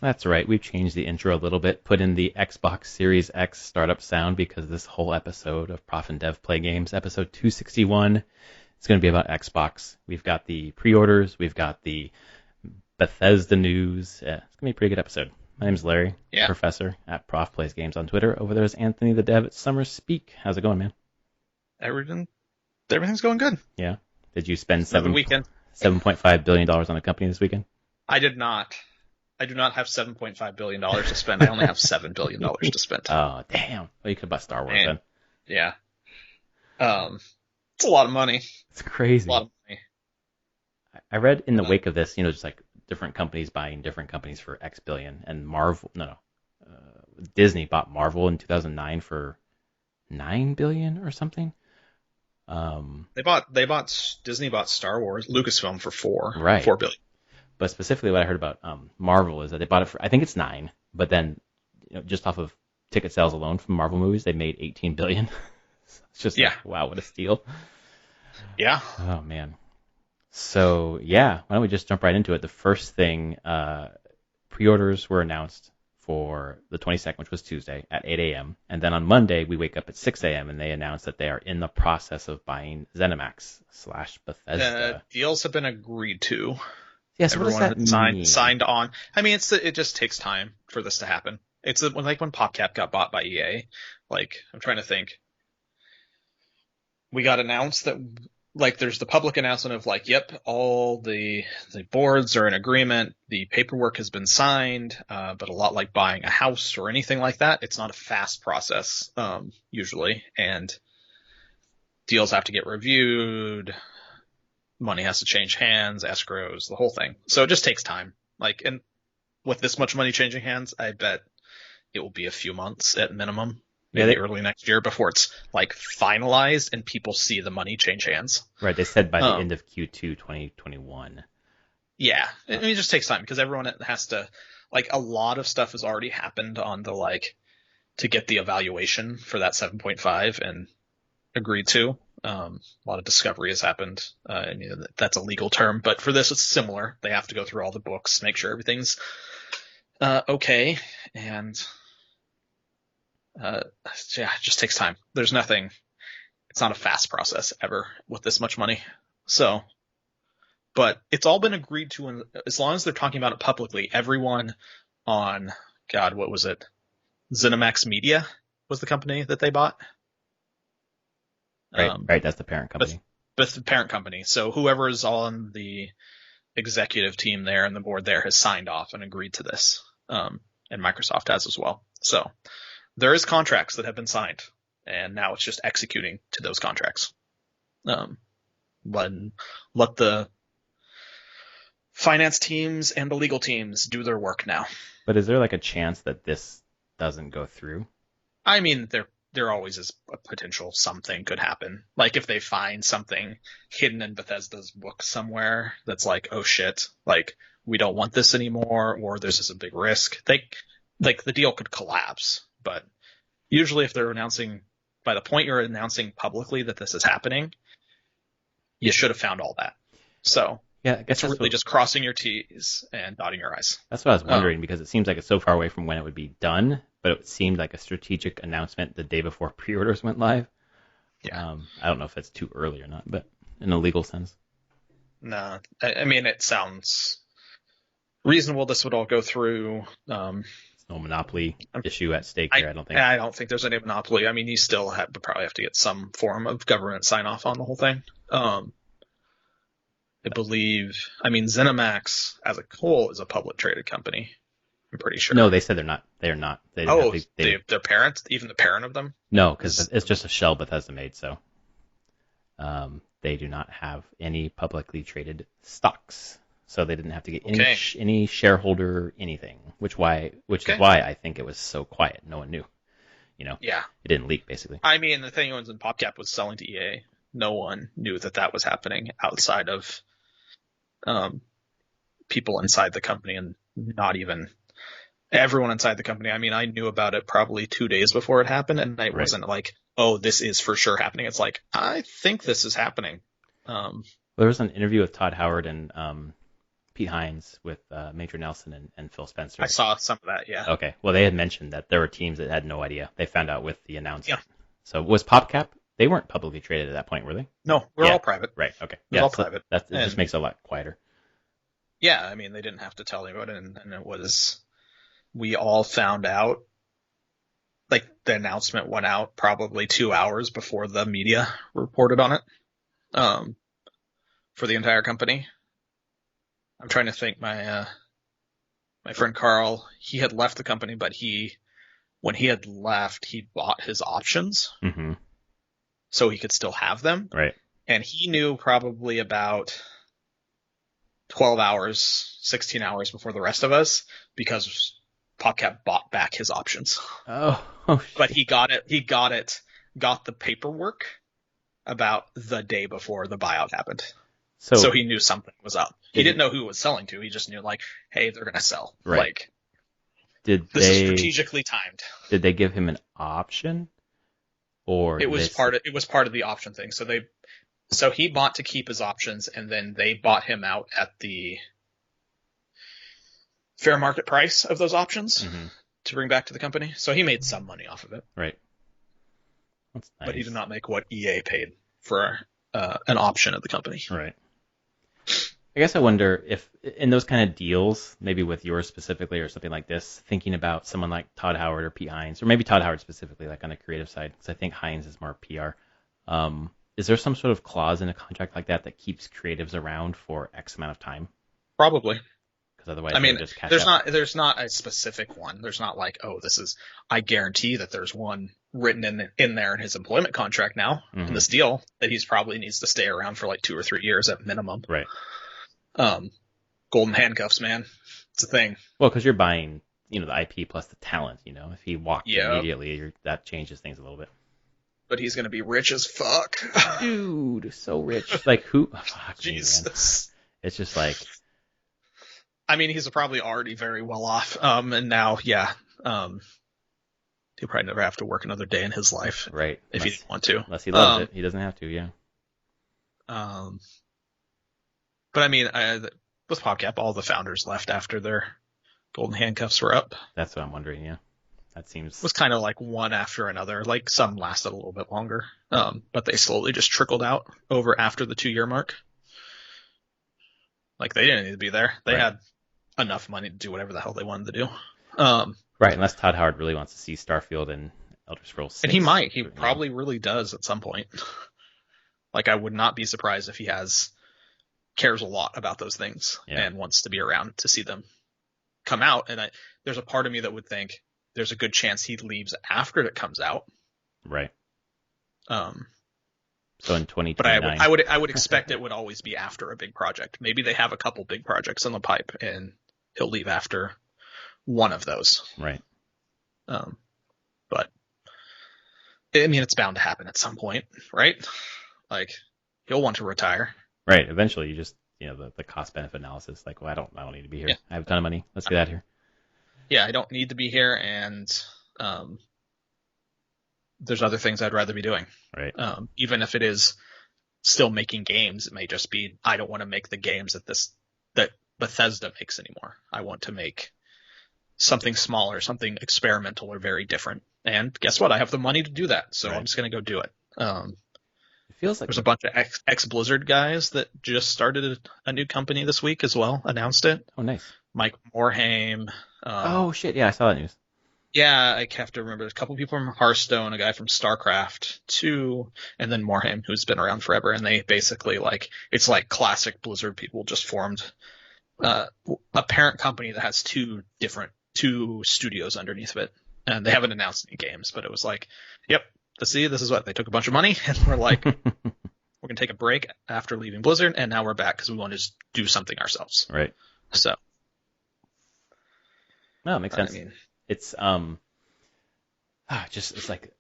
That's right. We've changed the intro a little bit, put in the Xbox Series X startup sound because this whole episode of Prof and Dev Play Games, episode 261, it's going to be about Xbox. We've got the pre-orders. We've got the Bethesda news. Yeah, it's going to be a pretty good episode. My name's Larry, Professor at Prof Plays Games on Twitter. Over there's Anthony the Dev at Summer Speak. How's it going, man? Everything's going good. Yeah. Did you spend $7.5 billion on a company this weekend? I did not. I do not have $7.5 billion to spend. I only have $7 billion to spend. Oh, damn. Well, you could buy Star Wars then. Yeah. It's a lot of money. It's crazy. A lot of money. I read in the wake of this, just like different companies buying different companies for X billion. And Disney bought Marvel in 2009 for $9 billion or something. Disney bought Star Wars, Lucasfilm for $4 billion. But specifically what I heard about Marvel is that they bought it for, I think it's 9, but then just off of ticket sales alone from Marvel movies, they made $18 billion. It's just like, wow, what a steal. Yeah. Oh, man. So, yeah, why don't we just jump right into it? The first thing, pre-orders were announced for the 22nd, which was Tuesday, at 8 a.m. And then on Monday, we wake up at 6 a.m. and they announced that they are in the process of buying ZeniMax/Bethesda. Deals have been agreed to. Yes, everyone signed on. I mean, it just takes time for this to happen. It's like when PopCap got bought by EA. Like, I'm trying to think. We got announced that, like, there's the public announcement of, like, yep, all the boards are in agreement. The paperwork has been signed, but a lot like buying a house or anything like that, it's not a fast process, usually. And deals have to get reviewed. Money has to change hands, escrows, the whole thing. So it just takes time. Like, and with this much money changing hands, I bet it will be a few months at minimum, maybe early next year before it's like finalized and people see the money change hands. Right. They said by the end of Q2 2021. Yeah. I mean, it just takes time because everyone has to, like, a lot of stuff has already happened on the, like, to get the evaluation for that 7.5 and agreed to. A lot of discovery has happened. I mean, that's a legal term, but for this, it's similar. They have to go through all the books, make sure everything's okay, and it just takes time. There's nothing. It's not a fast process ever with this much money. So, but it's all been agreed to, and as long as they're talking about it publicly, everyone on what was it? ZeniMax Media was the company that they bought. Right, that's the parent company. That's the parent company. So whoever is on the executive team there and the board there has signed off and agreed to this, and Microsoft has as well. So there is contracts that have been signed, and now it's just executing to those contracts. Let the finance teams and the legal teams do their work now. But is there like a chance that this doesn't go through? I mean, there always is a potential something could happen. Like if they find something hidden in Bethesda's book somewhere that's like, oh shit, like we don't want this anymore, or there's just a big risk. The deal could collapse. But usually if they're announcing, by the point you're announcing publicly that this is happening, you should have found all that. So yeah, I guess it's really just crossing your T's and dotting your I's. That's what I was wondering, because it seems like it's so far away from when it would be done, but it seemed like a strategic announcement the day before pre-orders went live. Yeah. I don't know if it's too early or not, but in a legal sense. No, I mean, it sounds reasonable. This would all go through. There's no monopoly issue at stake here, I don't think. I don't think there's any monopoly. I mean, you still would probably have to get some form of government sign-off on the whole thing. I believe, ZeniMax as a whole is a public traded company. I'm pretty sure. No, they said they're not. They're not. Their parent, even the parent of them? No, because it's just a shell Bethesda made, so they do not have any publicly traded stocks. So they didn't have to get any shareholder anything, which is why I think it was so quiet. No one knew. Yeah. It didn't leak, basically. I mean, the thing was when PopCap was selling to EA, no one knew that was happening outside of people inside the company, and not even everyone inside the company. I mean, I knew about it probably 2 days before it happened, and it wasn't like, oh, this is for sure happening. It's like, I think this is happening. There was an interview with Todd Howard and Pete Hines with Major Nelson and Phil Spencer. I saw some of that, yeah. Okay. Well, they had mentioned that there were teams that had no idea. They found out with the announcement. Yeah. So was PopCap? They weren't publicly traded at that point, were they? No, we're all private. Right. Okay. It was all private. It just makes it a lot quieter. Yeah, I mean, they didn't have to tell anybody, and it was, we all found out, like, the announcement went out probably 2 hours before the media reported on it, for the entire company. I'm trying to think, my friend Carl, he had left the company, but when he had left, he bought his options, so he could still have them. Right. And he knew probably about 12 hours, 16 hours before the rest of us, because PopCap bought back his options. Oh shit. But he got the paperwork about the day before the buyout happened. So he knew something was up. He didn't know who it was selling to. He just knew, like, hey, they're going to sell. Right. Like, this is strategically timed. Did they give him an option? Or it was part of the option thing. So he bought to keep his options, and then they bought him out at the fair market price of those options to bring back to the company. So he made some money off of it. Right. That's nice. But he did not make what EA paid for an option of the company. Right. I guess I wonder if in those kind of deals, maybe with yours specifically or something like this, thinking about someone like Todd Howard or Pete Hines, or maybe Todd Howard specifically, like on the creative side, because I think Hines is more PR. Is there some sort of clause in a contract like that keeps creatives around for X amount of time? Probably. Because otherwise, I mean, just cash there's not a specific one. There's not like, oh, I guarantee that there's one written in there in his employment contract now in this deal that he's probably needs to stay around for like 2 or 3 years at minimum. Right. Golden handcuffs, man. It's a thing. Well, because you're buying, the IP plus the talent. If he walked immediately, that changes things a little bit. But he's gonna be rich as fuck, dude. So rich. Like who? Oh, fuck Jesus. Me, man. It's just like. I mean, he's probably already very well off. And now, he'll probably never have to work another day in his life. Right. If he didn't want to. Unless he loves it, he doesn't have to. Yeah. But I mean, with PopCap, all the founders left after their golden handcuffs were up. That's what I'm wondering. Yeah, that seems. It was kind of like one after another. Like some lasted a little bit longer, but they slowly just trickled out over after the 2-year mark. Like they didn't need to be there. They had enough money to do whatever the hell they wanted to do. Right, unless Todd Howard really wants to see Starfield and Elder Scrolls 6. And he might. He probably really does at some point. Like I would not be surprised if he cares a lot about those things and wants to be around to see them come out. And there's a part of me that would think there's a good chance he leaves after it comes out. Right. So in 2029. But I would expect it would always be after a big project. Maybe they have a couple big projects in the pipe and he'll leave after one of those. Right. But I mean, it's bound to happen at some point, right? Like he'll want to retire. Right. Eventually, you just, the cost benefit analysis, like, well, I don't need to be here. I have a ton of money. Let's get out of here. Yeah, I don't need to be here, and there's other things I'd rather be doing. Right. Even if it is still making games, it may just be I don't want to make the games that Bethesda makes anymore. I want to make something smaller, something experimental or very different. And guess what? I have the money to do that, so I'm just going to go do it. It feels like there's a bunch of ex-Blizzard guys that just started a new company this week as well, announced it. Oh, nice. Mike Morhaime. Oh, shit. Yeah, I saw that news. Yeah, I have to remember. There's a couple people from Hearthstone, a guy from StarCraft 2, and then Morhaime, who's been around forever. And they basically, it's like classic Blizzard people just formed a parent company that has two studios underneath of it. And they haven't announced any games, but it was like, yep. This is what they took a bunch of money and we're like, we're going to take a break after leaving Blizzard. And now we're back because we want to just do something ourselves. Right. So. No, it makes sense. I mean, it's, it's like,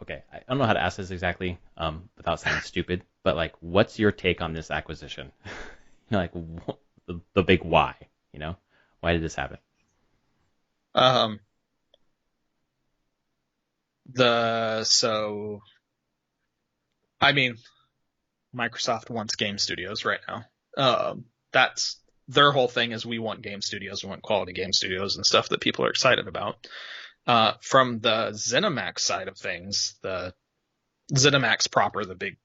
okay, I don't know how to ask this exactly, without sounding stupid, but like, what's your take on this acquisition? Like the big why, why did this happen? I mean, Microsoft wants game studios right now. That's their whole thing is we want game studios, we want quality game studios and stuff that people are excited about. From the ZeniMax side of things, the ZeniMax proper, the big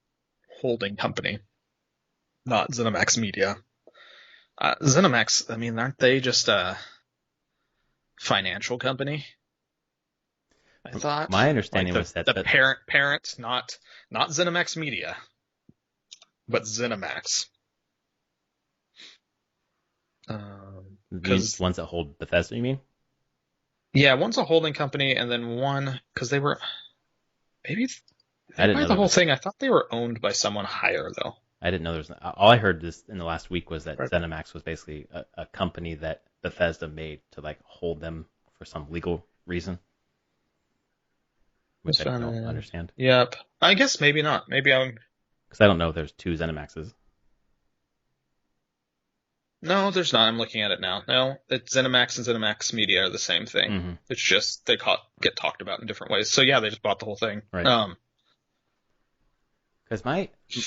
holding company, not ZeniMax Media. ZeniMax, I mean, aren't they just a financial company? I thought. My understanding like was that the parent, not ZeniMax Media, but ZeniMax. These ones that hold Bethesda, you mean? Yeah, one's a holding company, and then one because they were maybe I didn't know the whole thing. I thought they were owned by someone higher though. I didn't know there was. All I heard this in the last week was that Right. ZeniMax was basically a company that Bethesda made to like hold them for some legal reason, which I don't understand. Yep. I guess maybe not. Maybe I'm. Because I don't know if there's two ZeniMaxes. No, there's not. I'm looking at it now. No, it's ZeniMax and ZeniMax Media are the same thing. Mm-hmm. It's just they get talked about in different ways. So yeah, they just bought the whole thing. Right. Because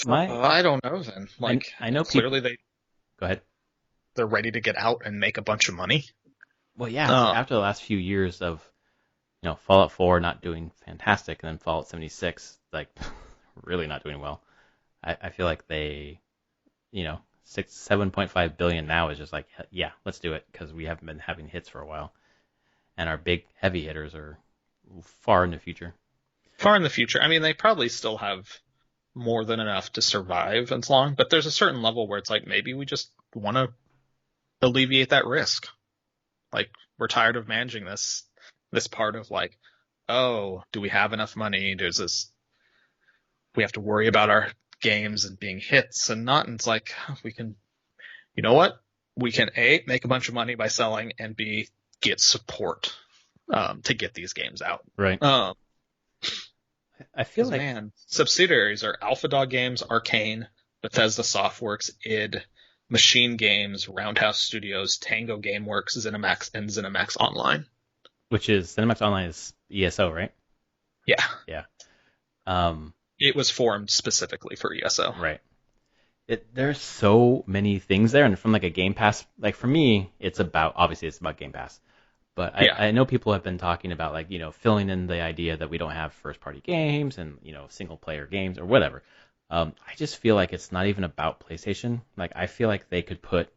my I don't know then. Like I know clearly Go ahead. they're ready to get out and make a bunch of money. Well, yeah. After the last few years of Fallout 4 not doing fantastic, and then Fallout 76 like really not doing well, I feel like they, 7.5 billion now is just like, yeah, let's do it because we haven't been having hits for a while, and our big heavy hitters are far in the future. Far in the future. I mean, they probably still have more than enough to survive as long, but there's a certain level where it's like maybe we just want to alleviate that risk. Like we're tired of managing this part of like, oh, do we have enough money? There's this, we have to worry about our games and being hits and not. And it's like we can, you know what? We can A, make a bunch of money by selling, and B, get support to get these games out. Right. I feel like subsidiaries are Alpha Dog Games, Arcane, Bethesda Softworks, id, Machine Games, Roundhouse Studios, Tango Gameworks, ZeniMax, and ZeniMax Online. Which is ZeniMax Online is ESO, right? Yeah. Yeah. It was formed specifically for ESO. Right. There's so many things there, and from like a Game Pass, like for me, it's about Game Pass. But I know people have been talking about like, filling in the idea that we don't have first party games and, single player games or whatever. I just feel like it's not even about PlayStation. Like I feel like they could put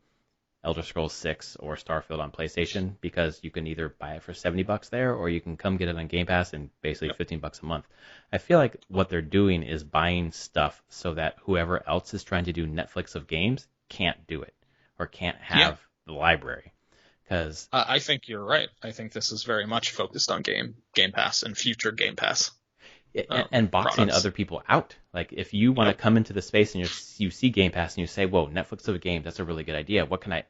Elder Scrolls 6 or Starfield on PlayStation because you can either buy it for $70 there or you can come get it on Game Pass and basically $15 a month. I feel like what they're doing is buying stuff so that whoever else is trying to do Netflix of games can't do it or can't have the library. Because I think you're right. I think this is very much focused on Game Pass and future Game Pass. And boxing products. Other people out. Like if you want to come into the space and you see Game Pass and you say, whoa, Netflix of a game, that's a really good idea. What can I...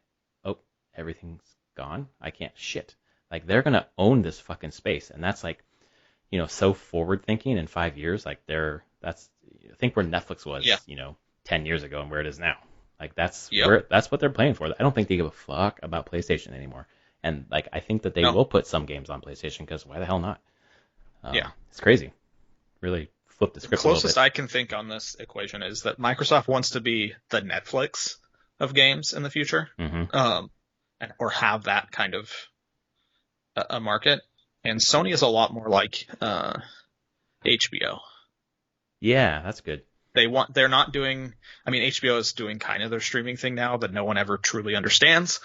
Oh, everything's gone. I can't shit. Like they're going to own this fucking space. And that's like, so forward thinking in 5 years. Like think where Netflix was, 10 years ago and where it is now. Like that's what they're playing for. I don't think they give a fuck about PlayStation anymore. And like I think that they will put some games on PlayStation because why the hell not? It's crazy. Really flip the script. The closest I can think on this equation is that Microsoft wants to be the Netflix of games in the future, or have that kind of a market. And Sony is a lot more like HBO. Yeah, that's good. They're not doing, I mean, HBO is doing kind of their streaming thing now that no one ever truly understands.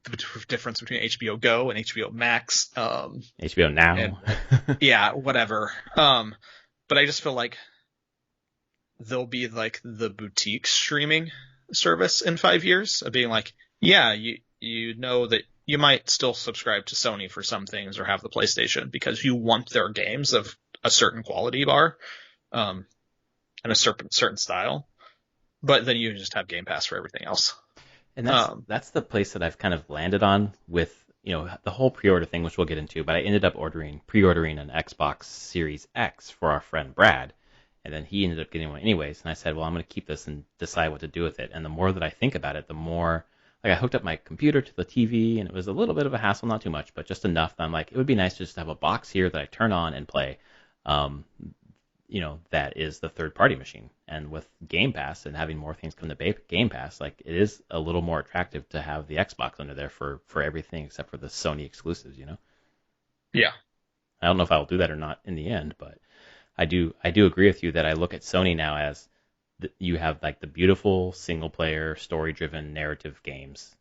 The difference between HBO Go and HBO Max. HBO Now. Whatever. But I just feel like they'll be like the boutique streaming service in 5 years of being like, you know that you might still subscribe to Sony for some things or have the PlayStation because you want their games of a certain quality bar. And a certain style, but then you just have Game Pass for everything else. And that's the place that I've kind of landed on with, the whole pre-order thing, which we'll get into, but I ended up pre-ordering an Xbox Series X for our friend Brad, and then he ended up getting one anyways, and I said, well, I'm going to keep this and decide what to do with it. And the more that I think about it, the more, like I hooked up my computer to the TV, and it was a little bit of a hassle, not too much, but just enough that I'm like, it would be nice to just have a box here that I turn on and play. that is the third-party machine. And with Game Pass and having more things come to Game Pass, like it is a little more attractive to have the Xbox under there for everything except for the Sony exclusives, Yeah. I don't know if I will do that or not in the end, but I do agree with you that I look at Sony now as you have like the beautiful single-player, story-driven narrative games.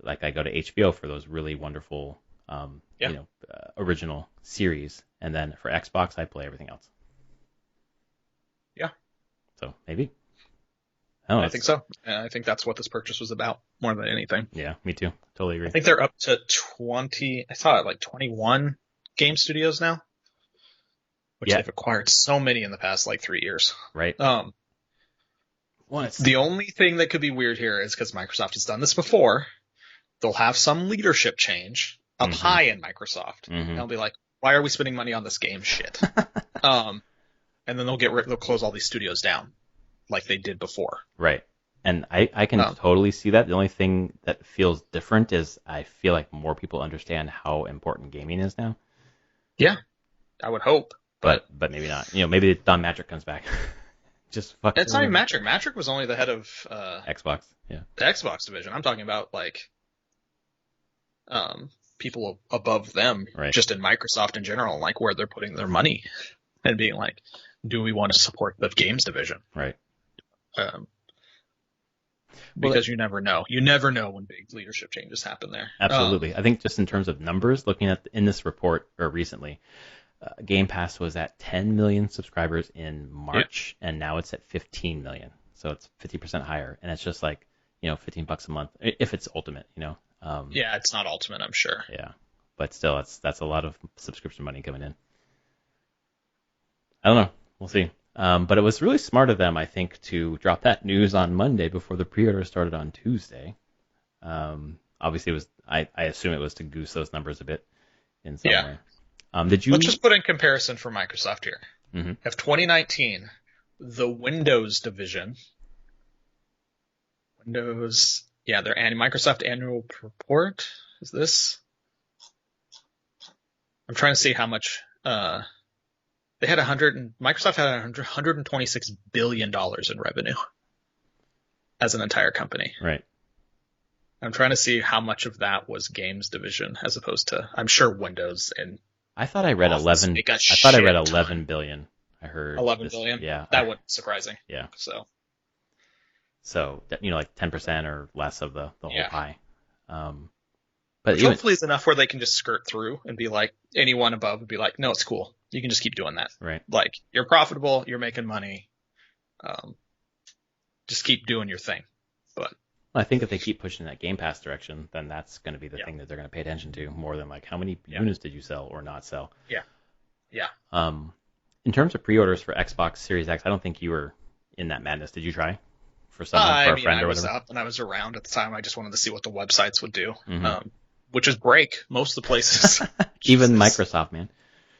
Like I go to HBO for those really wonderful, original series, and then for Xbox I play everything else. Yeah. So maybe. I think so. And I think that's what this purchase was about more than anything. Yeah, me too. Totally agree. I think they're up to 20. I saw it like 21 game studios now, which they've acquired so many in the past like 3 years. Right. The only thing that could be weird here is because Microsoft has done this before. They'll have some leadership change up high in Microsoft. And they'll be like, why are we spending money on this game shit? And then they'll close all these studios down like they did before. Right. And I can totally see that. The only thing that feels different is I feel like more people understand how important gaming is now. Yeah, I would hope. But maybe not. Maybe Don Matrick comes back. Just fuck. It's not even Matrick. Matrick was only the head of Xbox. Yeah. The Xbox division. I'm talking about like people above them, just in Microsoft in general, like where they're putting their money and being like, do we want to support the games division? Right. Because you never know. You never know when big leadership changes happen there. Absolutely. I think just in terms of numbers, looking at in this report or recently, Game Pass was at 10 million subscribers in March, and now it's at 15 million. So it's 50% higher, and it's just like $15 a month if it's Ultimate. Yeah, it's not Ultimate, I'm sure. Yeah, but still, that's a lot of subscription money coming in. I don't know. We'll see. But it was really smart of them, I think, to drop that news on Monday before the pre-order started on Tuesday. Obviously, it was. I assume it was to goose those numbers a bit in some way. Let's just put in comparison for Microsoft here. Of 2019, the Windows division, their Microsoft annual report is this. I'm trying to see how much they had Microsoft had $126 billion in revenue as an entire company. Right. I'm trying to see how much of that was games division as opposed to, I'm sure Windows and I thought I read 11. I thought I read 11 billion. I heard 11 billion. Yeah, that would be surprising. Yeah. So like 10% or less of the whole pie. But hopefully it's enough where they can just skirt through and be like, anyone above would be like, no, it's cool. You can just keep doing that. Right. Like you're profitable, you're making money. Just keep doing your thing. But I think if they keep pushing that Game Pass direction, then that's going to be the thing that they're going to pay attention to more than like how many units did you sell or not sell. Yeah. Yeah. In terms of pre-orders for Xbox Series X, I don't think you were in that madness. Did you try for someone, for a friend or whatever? I was up and I was around at the time. I just wanted to see what the websites would do, which is break most of the places. Even Microsoft, man.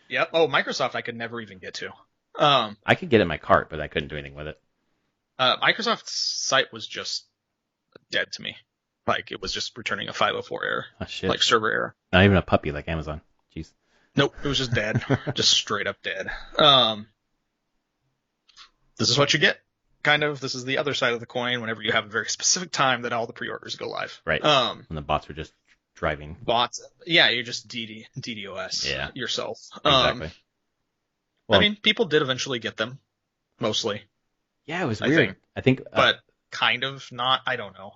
Yep. Oh, Microsoft I could never even get to. I could get it in my cart, but I couldn't do anything with it. Microsoft's site was just dead to me. Like it was just returning a 504 error. Oh, shit. Like server error. Not even a puppy like Amazon. Jeez. Nope, it was just dead. Just straight up dead. This is what you get. Kind of. This is the other side of the coin whenever you have a very specific time that all the pre-orders go live. Right. And the bots are just driving. Bots. Yeah, you're just DDoS yourself. Exactly. Well, I mean, people did eventually get them. Mostly. Yeah, it was weird. I think but kind of not. I don't know.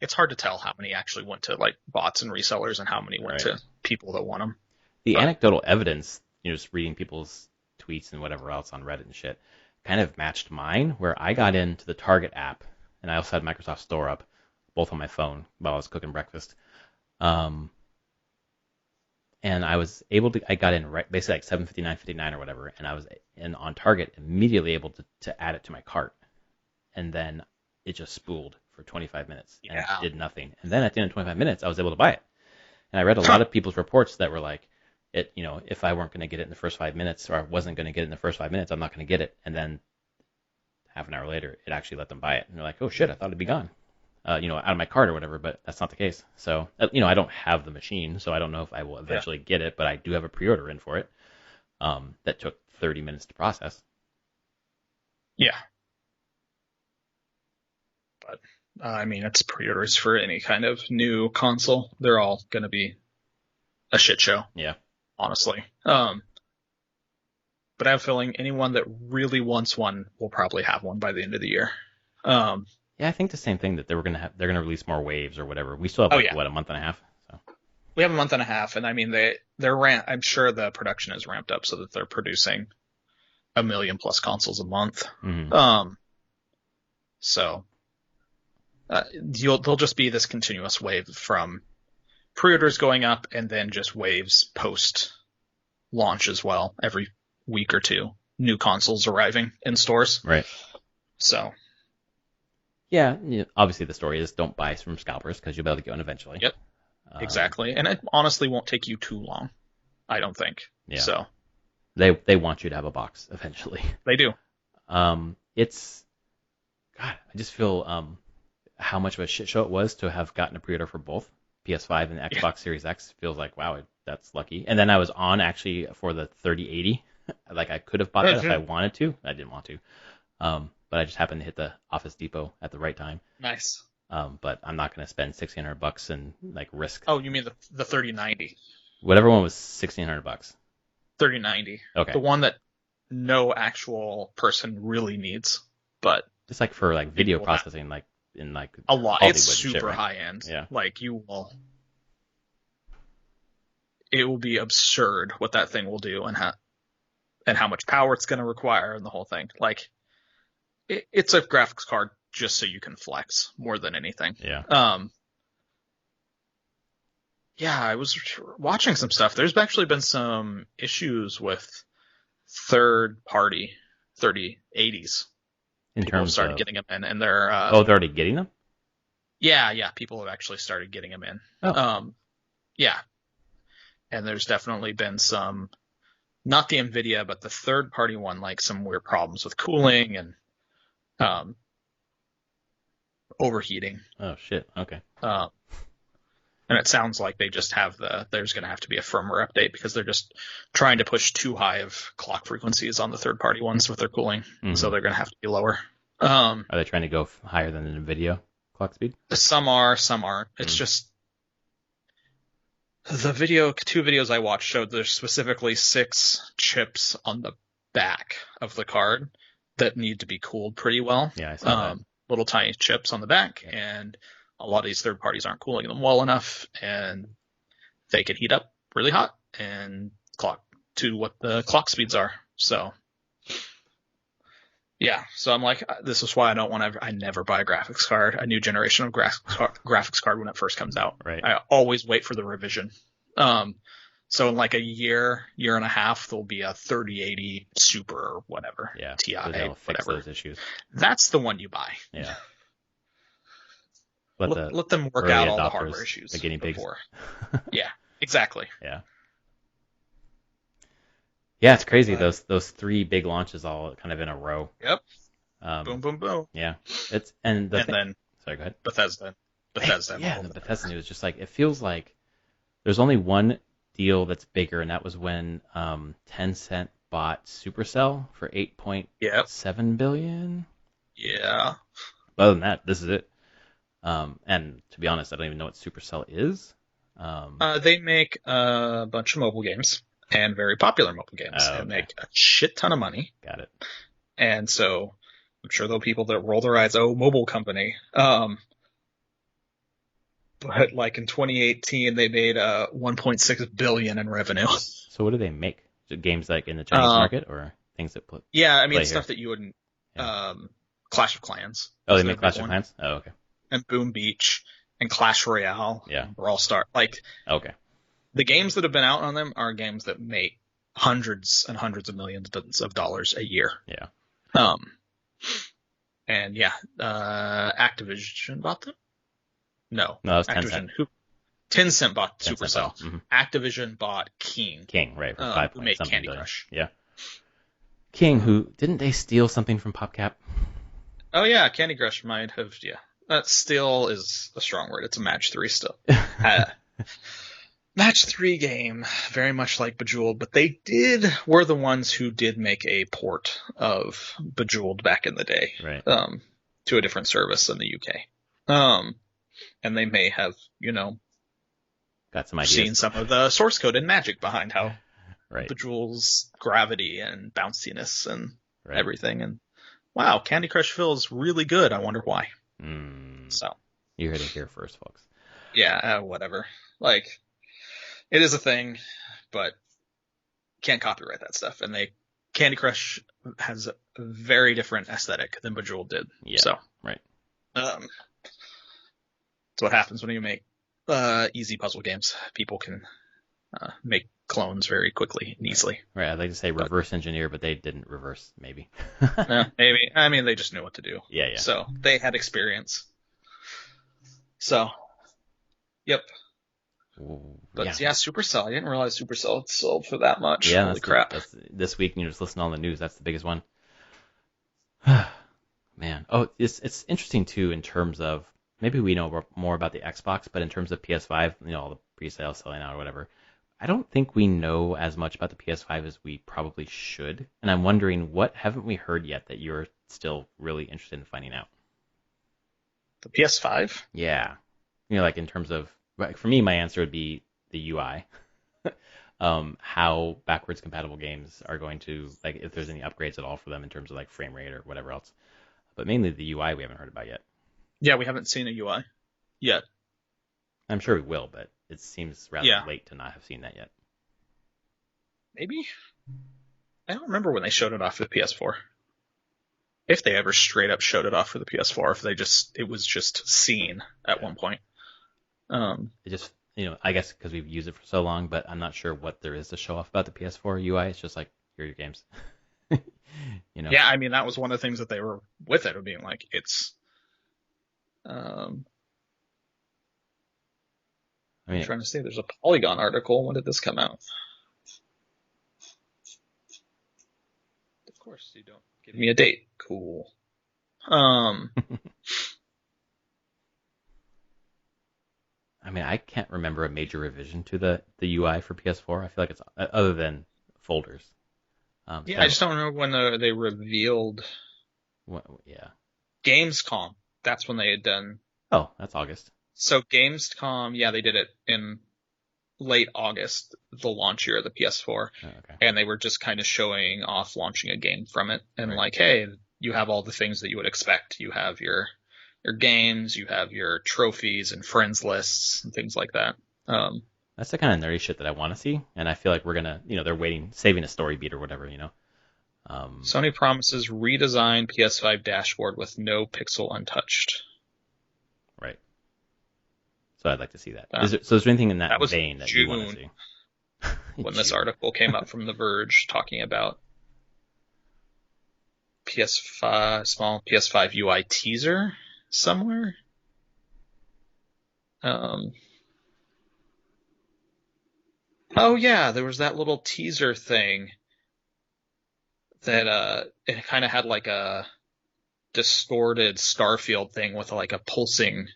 It's hard to tell how many actually went to like bots and resellers and how many went to people that want them. The anecdotal evidence, just reading people's tweets and whatever else on Reddit and shit, kind of matched mine, where I got into the Target app, and I also had Microsoft Store up, both on my phone while I was cooking breakfast. And I was able to, I got in basically like 7:59 or whatever, and I was on Target immediately able to add it to my cart. And then it just spooled for 25 minutes and it did nothing. And then at the end of 25 minutes, I was able to buy it. And I read a lot of people's reports that were like, if I weren't going to get it in the first 5 minutes, or I wasn't going to get it in the first 5 minutes, I'm not going to get it. And then half an hour later, it actually let them buy it. And they're like, oh shit, I thought it'd be gone, out of my cart or whatever, but that's not the case. So, I don't have the machine, so I don't know if I will eventually get it, but I do have a pre-order in for it, that took 30 minutes to process. Yeah. But I mean, it's pre-orders for any kind of new console. They're all going to be a shit show. Yeah. Honestly. But I have a feeling anyone that really wants one will probably have one by the end of the year. Yeah, I think the same thing that they're gonna release more waves or whatever. We still have a month and a half. So we have a month and a half, and I mean I'm sure the production is ramped up so that they're producing 1 million plus consoles a month. Mm-hmm. So there'll just be this continuous wave from pre-orders going up and then just waves post launch as well. Every week or two, new consoles arriving in stores. Right. So. Yeah, obviously the story is don't buy from scalpers because you'll be able to get one eventually. Yep. Exactly. And it honestly won't take you too long, I don't think. Yeah. So. They want you to have a box eventually. They do. It's, God, I just feel how much of a shit show it was to have gotten a pre-order for both PS5 and Xbox Series X. Feels like, wow, that's lucky. And then I was on actually for the 3080. Like I could have bought that if I wanted to. I didn't want to. But I just happened to hit the Office Depot at the right time. Nice. But I'm not going to spend $1,600 and like risk. Oh, you mean the 3090? Whatever one was $1,600. 3090. Okay. The one that no actual person really needs, but it's like for like video processing, like in like a lot. Hollywood it's super shit, right? high end. Yeah. Like it will be absurd what that thing will do and how much power it's going to require and the whole thing. Like it's a graphics card just so you can flex more than anything. Yeah. Yeah, I was watching some stuff. There's actually been some issues with third-party 3080s. People started getting them in, and they're they're already getting them? Yeah, people have actually started getting them in. Oh. Yeah, and there's definitely been some, not the Nvidia, but the third-party one, like some weird problems with cooling and overheating. Oh shit. Okay. And it sounds like they just have there's going to have to be a firmware update because they're just trying to push too high of clock frequencies on the third-party ones with their cooling. Mm-hmm. So they're going to have to be lower. Are they trying to go higher than the NVIDIA clock speed? Some are, some aren't. It's just two videos I watched showed there's specifically 6 chips on the back of the card that need to be cooled pretty well. Yeah, I saw that. Little tiny chips on the back, and a lot of these third parties aren't cooling them well enough, and they can heat up really hot and clock to what the clock speeds are. So, yeah. So I'm like, this is why I never buy a graphics card, a new generation of graphics card when it first comes out. Right. I always wait for the revision. So in like a year and a half, there'll be a 3080 Super or whatever. Yeah. TI, whatever. Fix those issues. That's the one you buy. Yeah. Let them work out all the hardware issues. The guinea pigs. Yeah, exactly. Yeah. Yeah, it's crazy. Those 3 big launches all kind of in a row. Yep. Boom, boom, boom. Yeah. Then sorry, go ahead. Bethesda. Yeah, the Bethesda news just like it feels like there's only one deal that's bigger, and that was when Tencent bought Supercell for $8.7 billion. Yeah. Other than that, this is it. And to be honest, I don't even know what Supercell is. They make a bunch of mobile games and very popular mobile games and make a shit ton of money. Got it. And so I'm sure there'll be people that roll their eyes, mobile company. But like in 2018, they made $1.6 billion in revenue. So what do they make? Games like in the Chinese market or things that put? Yeah, I mean stuff here that you wouldn't. Yeah. Clash of Clans. Oh, they make Clash of Clans. Oh, okay. And Boom Beach and Clash Royale. Yeah. Brawl Star. Like. Okay. The games that have been out on them are games that make hundreds and hundreds of millions of dollars a year. Yeah. And yeah, Activision bought them. No, it was Activision. Tencent. Tencent bought Supercell. Mm-hmm. Activision bought King. King, right? For 5 who made something Candy billion. Crush. Yeah. King, who didn't they steal something from PopCap? Oh yeah, Candy Crush might have. Yeah, that still is a strong word. It's a match 3 still. Match 3 game, very much like Bejeweled, but they were the ones who did make a port of Bejeweled back in the day, Right. to a different service in the UK. And they may have, Got some ideas. seen some of the source code and magic behind how Right. Bejeweled's gravity and bounciness and Right. everything. And wow, Candy Crush feels really good. I wonder why. So You heard it here first, folks. yeah, whatever. Like, it is a thing, but can't copyright that stuff. And Candy Crush has a very different aesthetic than Bejeweled did. Yeah. So right. That's what happens when you make easy puzzle games. People can make clones very quickly and easily. Right. I'd like to say reverse engineer, but they didn't reverse. Maybe. Maybe. I mean, they just knew what to do. Yeah. Yeah. So they had experience. So, yep. But yeah, Supercell. I didn't realize Supercell had sold for that much. Yeah, Holy crap. That's this week. Just listen to all the news. That's the biggest one. Man. Oh, it's interesting too in terms of maybe we know more about the Xbox, but in terms of PS5, all the pre-sale selling out or whatever. I don't think we know as much about the PS5 as we probably should. And I'm wondering, what haven't we heard yet that you're still really interested in finding out? The PS5? Yeah. Like in terms of, for me, my answer would be the UI. How backwards compatible games are going to, like, if there's any upgrades at all for them in terms of like frame rate or whatever else. But mainly the UI we haven't heard about yet. Yeah, we haven't seen a UI yet. I'm sure we will, but it seems rather late to not have seen that yet. Maybe? I don't remember when they showed it off for the PS4. If they ever straight up showed it off for the PS4, if it was just seen at one point. It just, I guess because we've used it for so long, but I'm not sure what there is to show off about the PS4 UI. It's just like, here are your games. Yeah, I mean, that was one of the things that they were with it, of being like, it's, I'm trying to see, there's a Polygon article. When did this come out? Of course, you don't give me a date. Cool. I mean, I can't remember a major revision to the UI for PS4. I feel like it's other than folders. I just don't remember when they revealed. Yeah. Gamescom. That's when they had done. Oh, that's August. So Gamescom, yeah, they did it in late August, the launch year of the PS4. Oh, okay. And they were just kind of showing off launching a game from it. And like, hey, you have all the things that you would expect. You have your games, you have your trophies and friends lists and things like that. That's the kind of nerdy shit that I want to see. And I feel like we're going to, they're saving a story beat or whatever, Sony promises redesigned PS5 dashboard with no pixel untouched. Right. So I'd like to see that. Is there anything in that vein that you want to see? When this article came up from The Verge talking about small PS5 UI teaser somewhere. Oh yeah, there was that little teaser thing that it kind of had like a distorted Starfield thing with like a pulsing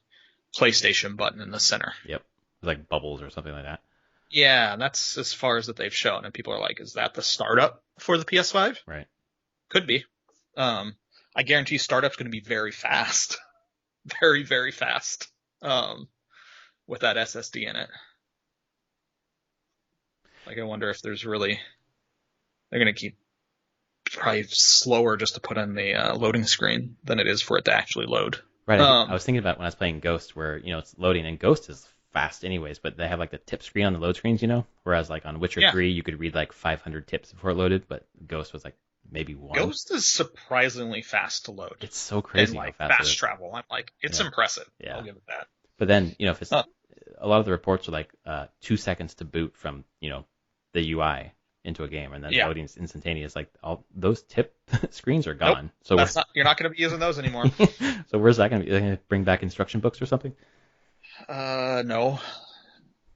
PlayStation button in the center. Yep. Like bubbles or something like that. Yeah, that's as far as that they've shown, and people are like, is that the startup for the PS5? Right. Could be. I guarantee startup's going to be very fast. Very, very fast. With that SSD in it. Like, I wonder if they're going to keep probably slower just to put on the loading screen than it is for it to actually load. Right. I was thinking about when I was playing Ghost, where, it's loading, and Ghost is fast anyways, but they have like the tip screen on the load screens, whereas like on Witcher 3, you could read like 500 tips before it loaded, but Ghost was like maybe one. Ghost is surprisingly fast to load. It's so crazy. And like how fast fast travel. I'm like, it's impressive. Yeah. I'll give it that. But then, if it's, a lot of the reports are like 2 seconds to boot from, the UI into a game, and then loading is instantaneous. Like all those tip screens are gone. Nope, so you're not going to be using those anymore. So where's that going to be? Are they going to bring back instruction books or something? No.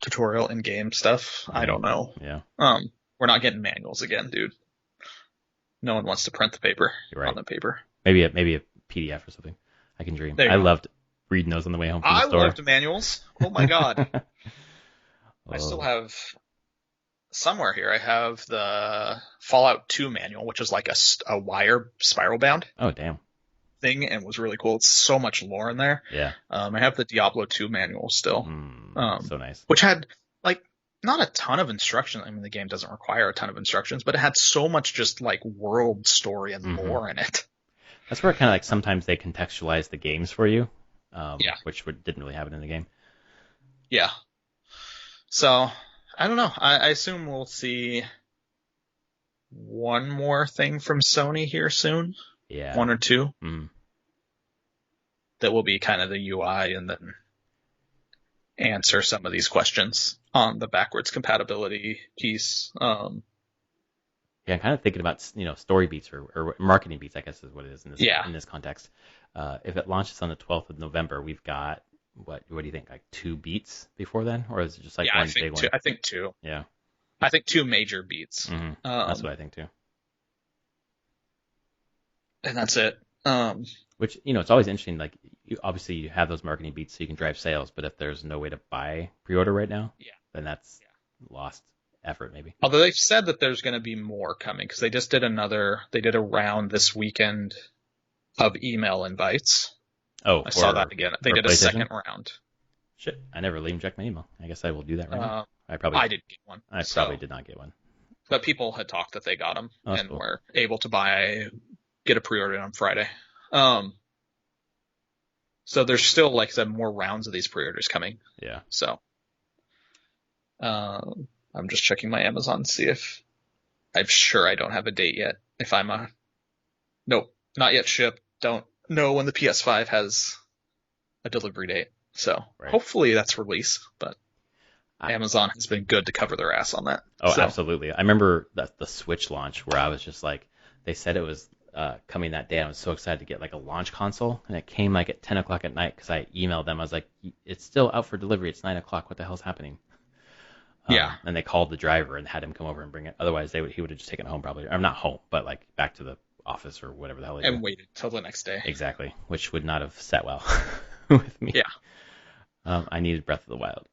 Tutorial in-game stuff. I don't know. Yeah. We're not getting manuals again, dude. No one wants to print the paper on the paper. Maybe a PDF or something. I can dream. I loved reading those on the way home from the store. I loved manuals. Oh my god. I still Oh, have somewhere here. I have the Fallout 2 manual, which is like a wire spiral bound oh, damn. thing, and was really cool. It's so much lore in there. Yeah. I have the Diablo 2 manual still, So nice. which had like not a ton of instructions. I mean, the game doesn't require a ton of instructions, but it had so much just like world story and hmm lore in it. That's where kind of like sometimes they contextualize the games for you, Yeah, didn't really happen in the game. yeah. So I don't know. I assume we'll see one more thing from Sony here soon, Yeah. one or two, Mm. that will be kind of the UI and then answer some of these questions on the backwards compatibility piece. Yeah, I'm kind of thinking about story beats or marketing beats, I guess is what it is Yeah, in this context. If it launches on the 12th of November, we've got what do you think, like 2 beats before then, or is it just like yeah, one big one? I think two. Yeah. I think two major beats. That's what I think too. And that's it. Which it's always interesting. Like obviously you have those marketing beats so you can drive sales, but if there's no way to buy pre-order right now, Yeah. then that's lost effort maybe. Although they've said that there's going to be more coming because they just did a round this weekend of email invites. Oh, I saw that again. They did a second round. Shit, I never even checked my email. I guess I will do that right now. I didn't get one. I probably did not get one. But people had talked that they got them and cool. were able to get a pre-order on Friday. So there's still, like I said, more rounds of these pre-orders coming. Yeah. So, I'm just checking my Amazon to see if I'm sure I don't have a date yet. If nope, not yet shipped. Don't know when the PS5 has a delivery date. So Hopefully that's release, but Amazon has been good to cover their ass on that. Oh, so. Absolutely. I remember the Switch launch where I was just like, they said it was coming that day. I was so excited to get like a launch console, and it came like at 10 o'clock at night because I emailed them. I was like, it's still out for delivery. It's 9 o'clock. What the hell's happening? Yeah. And they called the driver and had him come over and bring it. Otherwise, he would have just taken it home probably. Or not home, but like back to the office or whatever the hell. And waited till the next day. Exactly, which would not have sat well with me. Yeah. I needed Breath of the Wild.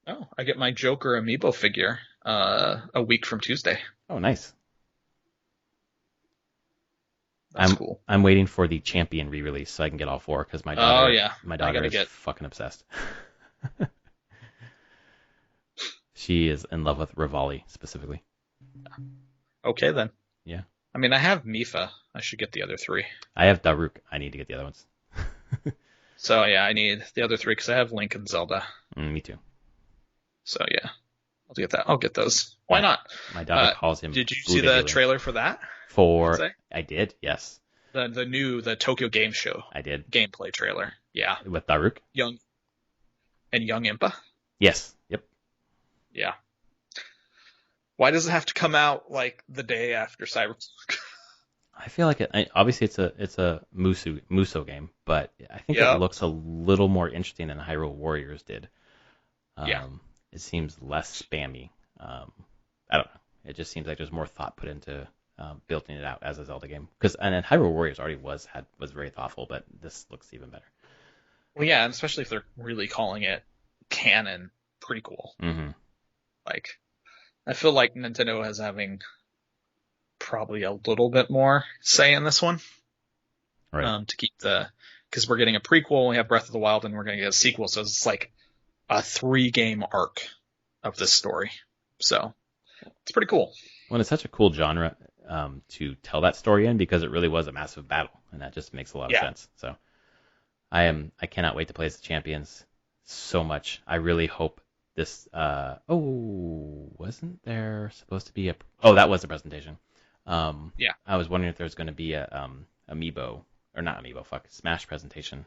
Oh, I get my Joker amiibo figure a week from Tuesday. Oh, nice. That's cool. I'm waiting for the Champion re-release so I can get all 4 because my daughter is fucking obsessed. She is in love with Rivali specifically. Okay then. Yeah. I mean, I have Mifa. I should get the other 3. I have Daruk. I need to get the other ones. So yeah, I need the other 3 because I have Link and Zelda. Me too. So yeah, I'll get those. Why not? My daughter calls him. Did you see the trailer for that? I did, yes. The Tokyo Game Show. I did. Gameplay trailer. Yeah. With Daruk? Young Impa? Yes. Yep. Yeah. Why does it have to come out like the day after Cyberpunk? I feel like obviously it's a Muso game, but I think it looks a little more interesting than Hyrule Warriors did. It seems less spammy. I don't know. It just seems like there's more thought put into building it out as a Zelda game. And then Hyrule Warriors already was very thoughtful, but this looks even better. Well, yeah, and especially if they're really calling it canon prequel. Mm-hmm. Like, I feel like Nintendo is having probably a little bit more say in this one. Right. To keep because we're getting a prequel, we have Breath of the Wild, and we're going to get a sequel, so it's like a 3-game arc of this story. So it's pretty cool. Well, it's such a cool genre to tell that story in because it really was a massive battle, and that just makes a lot of sense. So I cannot wait to play as the champions so much. I really hope this. Wasn't there supposed to be that was the presentation. I was wondering if there's going to be a amiibo or not amiibo, Smash presentation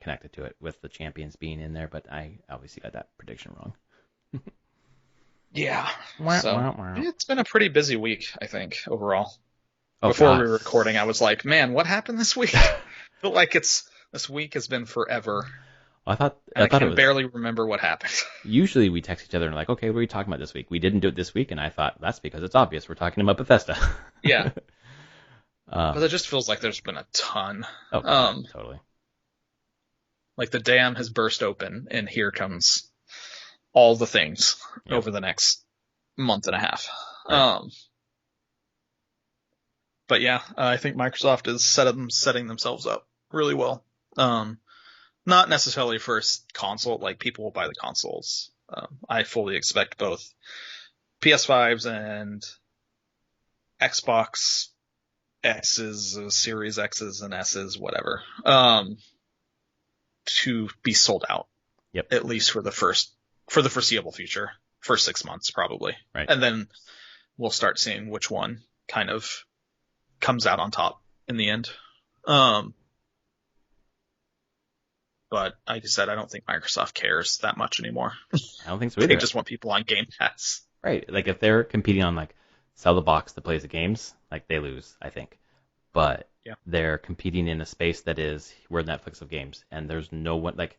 connected to it with the champions being in there, but I obviously got that prediction wrong. Yeah. So it's been a pretty busy week, I think, overall. We were recording, I was like, man, what happened this week? I feel like this week has been forever. I thought I can barely remember what happened. Usually we text each other and like, okay, what are we talking about this week? We didn't do it this week, and I thought that's because it's obvious. We're talking about Bethesda. Yeah. But it just feels like there's been a ton. Oh, totally. Like the dam has burst open, and here comes all the things Yep. over the next month and a half. Right. But yeah, I think Microsoft is setting themselves up really well. Not necessarily for console, like people will buy the consoles. I fully expect both PS5s and Xbox X's, Series X's and S's, whatever, to be sold out. Yep. At least for the foreseeable future, first 6 months probably. Right. And then we'll start seeing which one kind of comes out on top in the end. But like I said, I don't think Microsoft cares that much anymore. I don't think so either. They just want people on Game Pass. Right. Like if they're competing on like sell the box that plays the games, like they lose, I think. But Yeah. they're competing in a space that is we're Netflix of games, and there's no one like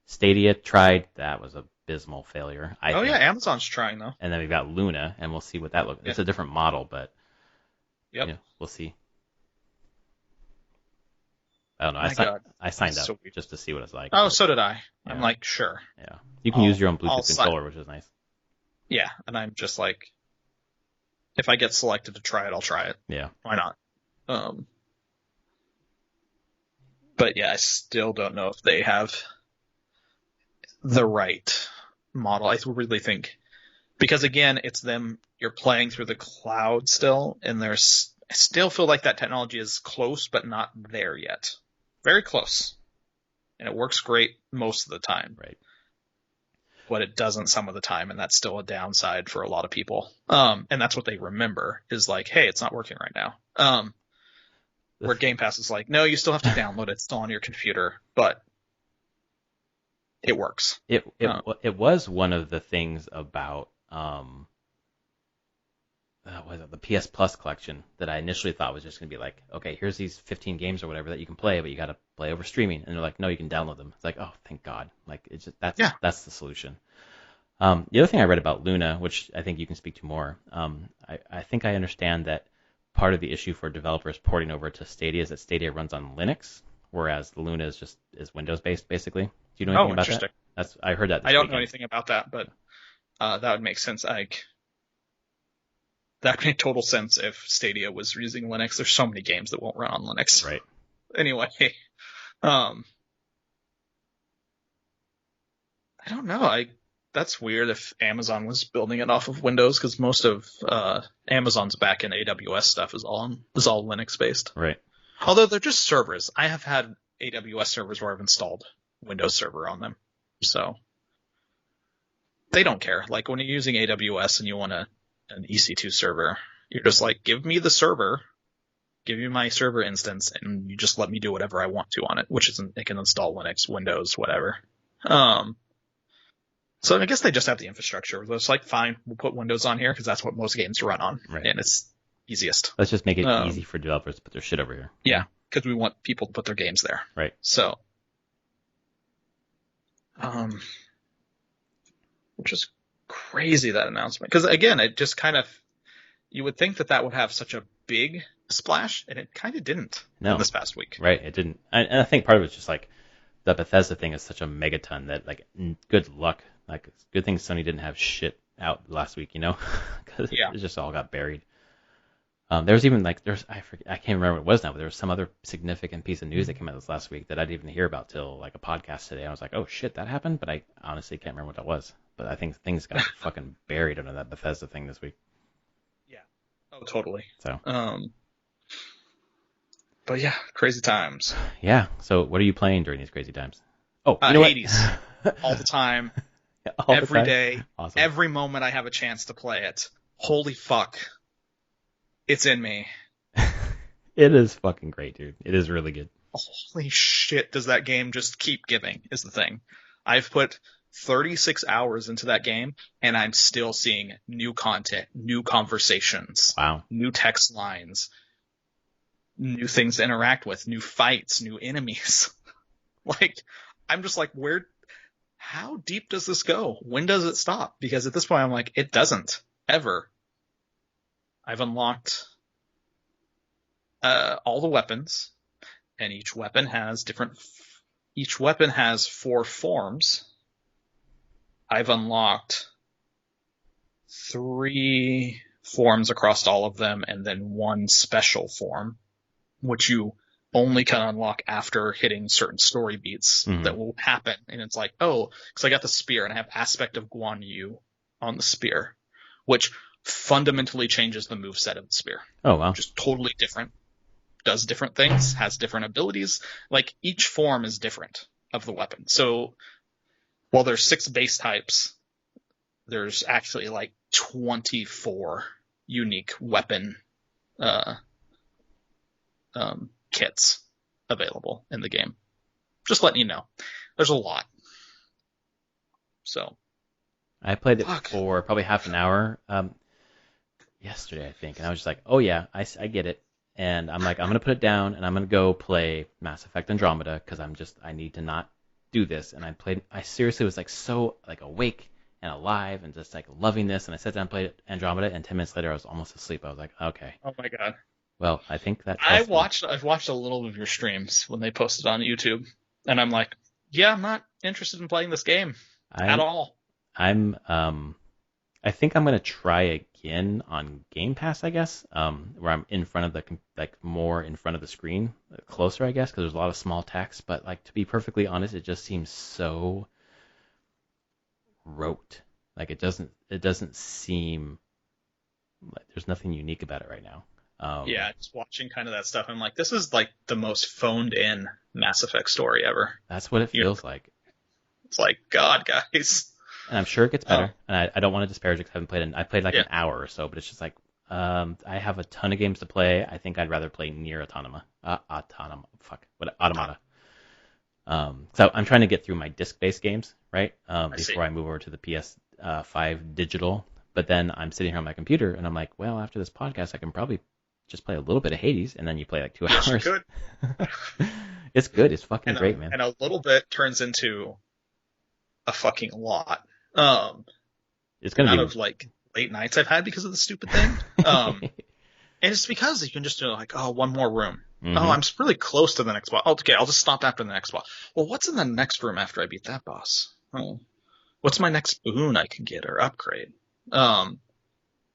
Stadia tried, that was a abysmal failure. I think. Yeah, Amazon's trying though. And then we've got Luna, and we'll see what that looks. Yeah. It's a different model, but Yep. you know, we'll see. I don't know. I signed That's up so weird. just to see what it's like. Oh, so did I. Yeah. I'm like, sure. Yeah. You can use your own Bluetooth sign- controller, which is nice. Yeah, and I'm just like, if I get selected to try it, I'll try it. Yeah. Why not? But yeah, I still don't know if they have the right model. I really think, because again, it's them, you're playing through the cloud still, and I still feel like that technology is close, but not there yet. Very close. And it works great most of the time. Right. But it doesn't some of the time, and that's still a downside for a lot of people. And that's what they remember is like, hey, it's not working right now. Where Game Pass is like, no, you still have to download it. It's still on your computer, but it works. It was one of the things about was it the PS Plus collection that I initially thought was just going to be like, okay, here's these 15 games or whatever that you can play, but you got to play over streaming. And they're like, no, you can download them. It's like, oh, thank God. Like, it's just, that's the solution. The other thing I read about Luna, which I think you can speak to more, I think I understand that part of the issue for developers porting over to Stadia is that Stadia runs on Linux, whereas Luna is Windows based, basically. Do you know anything about interesting. that? I heard that. I don't know anything about that, but that would make sense. That would make total sense if Stadia was using Linux. There's so many games that won't run on Linux. Right. Anyway, I don't know. That's weird if Amazon was building it off of Windows, because most of Amazon's back-end AWS stuff is all Linux based. Right. Although they're just servers. I have had AWS servers where I've installed Windows Server on them, so they don't care. Like when you're using AWS and you want an EC2 server, you're just like, give me the server, give me my server instance, and you just let me do whatever I want to on it, which is it can install Linux, Windows, whatever. So I guess they just have the infrastructure. It's like, fine, we'll put Windows on here because that's what most games run on, right. And it's easiest. Let's just make it easy for developers to put their shit over here. Yeah, because we want people to put their games there. Right. So, which is crazy, that announcement. Because again, it just kind of, you would think that would have such a big splash, and it kind of didn't in this past week. Right, it didn't. And I think part of it's just like the Bethesda thing is such a megaton that, like, good luck. Like, it's good thing Sony didn't have shit out last week, you know? Because it just all got buried. There's even like I can't remember what it was now, but there was some other significant piece of news that came out this last week that I didn't even hear about till like a podcast today. I was like, oh shit, that happened, but I honestly can't remember what that was. But I think things got fucking buried under that Bethesda thing this week. Yeah. Oh, totally. So. But yeah, crazy times. Yeah. So what are you playing during these crazy times? Oh, you know Hades. All the time. Every day. Awesome. Every moment I have a chance to play it. Holy fuck. It's in me. It is fucking great, dude. It is really good. Holy shit, does that game just keep giving, is the thing. I've put 36 hours into that game, and I'm still seeing new content, new conversations, new text lines, new things to interact with, new fights, new enemies. Like, I'm just like, how deep does this go? When does it stop? Because at this point, I'm like, it doesn't, ever. I've unlocked all the weapons, and each weapon has 4 forms. I've unlocked 3 forms across all of them, and then 1 special form, which you only can unlock after hitting certain story beats that will happen. And it's like, oh, because I got the spear and I have aspect of Guan Yu on the spear, which fundamentally changes the moveset of the spear. Oh, wow. Just totally different. Does different things, has different abilities. Like, each form is different of the weapon. So while there's 6 base types, there's actually like 24 unique weapon kits available in the game. Just letting you know. There's a lot. So I played it for probably half an hour yesterday, I think, and I was just like, oh yeah, I get it. And I'm like, I'm going to put it down, and I'm going to go play Mass Effect Andromeda, because I need to not do this. And I seriously was like so like awake and alive and just like loving this. And I sat down and played Andromeda, and 10 minutes later I was almost asleep. I was like, okay. Oh my God. Well, I think that I've watched a little of your streams when they posted on YouTube, and I'm like, yeah, I'm not interested in playing this game at all. I think I'm gonna try again on Game Pass, I guess, where I'm in front of more in front of the screen, closer, I guess, because there's a lot of small text. But like, to be perfectly honest, it just seems so rote. Like, it doesn't seem like there's nothing unique about it right now. Yeah, just watching kind of that stuff, I'm like, this is like the most phoned in Mass Effect story ever. That's what it feels like. It's like, God, guys. And I'm sure it gets better. And I don't want to disparage it because I haven't played it. I played like an hour or so, but it's just like, I have a ton of games to play. I think I'd rather play Nier Automata. So I'm trying to get through my disc-based games, right? Before I move over to the PS5 digital. But then I'm sitting here on my computer, and I'm like, well, after this podcast, I can probably just play a little bit of Hades, and then you play like 2 hours. Good. It's good. It's fucking great, man. And a little bit turns into a fucking lot. It's gonna out of like late nights I've had because of the stupid thing. And it's because you can just do like, oh, one more room. Mm-hmm. Oh, I'm really close to the next boss. Okay, I'll just stop after the next boss. Well, what's in the next room after I beat that boss? Oh, what's my next boon I can get or upgrade? And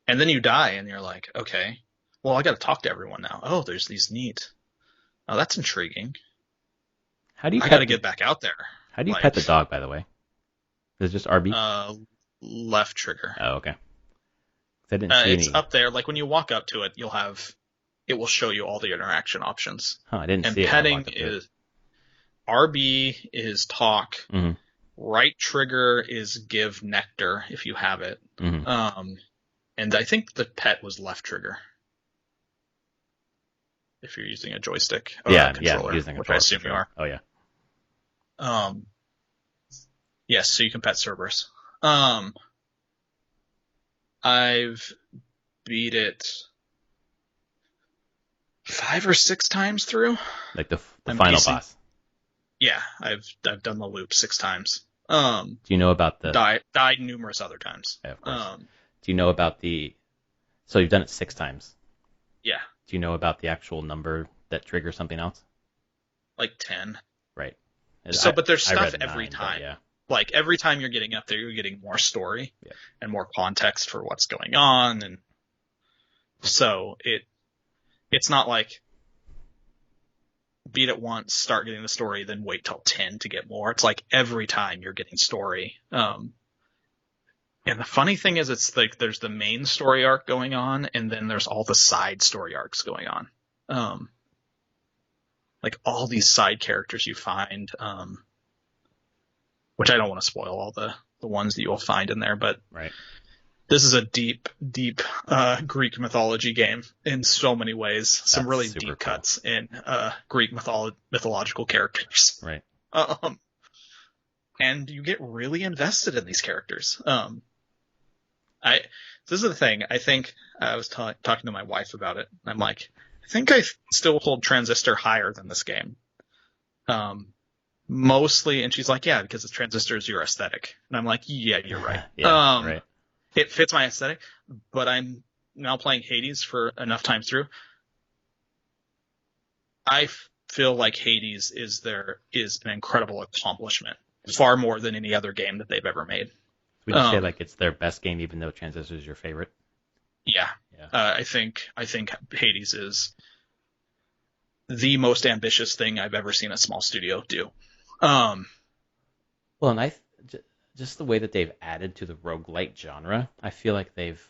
then you die and you're like, okay, well, I got to talk to everyone now. Oh, there's these neat. Oh, that's intriguing. I got to get back out there. How do you pet the dog, by the way? Is it just RB? Left trigger. Oh, okay. I didn't see it's up there. Like when you walk up to it, it will show you all the interaction options. Huh, I didn't and see it. And petting is RB is talk. Mm-hmm. Right trigger is give nectar if you have it. Mm-hmm. And I think the pet was left trigger. If you're using a joystick or a controller, using a which I assume you are. Oh yeah. Yes, so you can pet Cerberus. I've beat it 5 or 6 times through. Like the final boss. Yeah, I've done the loop 6 times. Do you know about the died numerous other times? Yeah, of course. Do you know about so you've done it 6 times? Yeah. Do you know about the actual number that triggers something else? Like 10. Right. But there's stuff every 9, time. Yeah. Like every time you're getting up there, you're getting more story and more context for what's going on, and so it's not like beat it once, start getting the story, then wait till 10 to get more. It's like every time you're getting story. And the funny thing is, it's like there's the main story arc going on, and then there's all the side story arcs going on. Like all these side characters you find. Which I don't want to spoil all the ones that you'll find in there, but right. This is a deep Greek mythology game in so many ways. Some really deep cool cuts in Greek mythological characters. Right. And you get really invested in these characters. This is the thing. I think I was talking to my wife about it. And I'm like, I think I still hold Transistor higher than this game. Mostly, and she's like, yeah, because Transistor is your aesthetic. And I'm like, yeah, you're right. Right. It fits my aesthetic, but I'm now playing Hades for enough times through. I feel like Hades is an incredible accomplishment, far more than any other game that they've ever made. Would you say like it's their best game, even though Transistor is your favorite? Yeah. Yeah. I think Hades is the most ambitious thing I've ever seen a small studio do. Well, and just the way that they've added to the roguelite genre, I feel like they've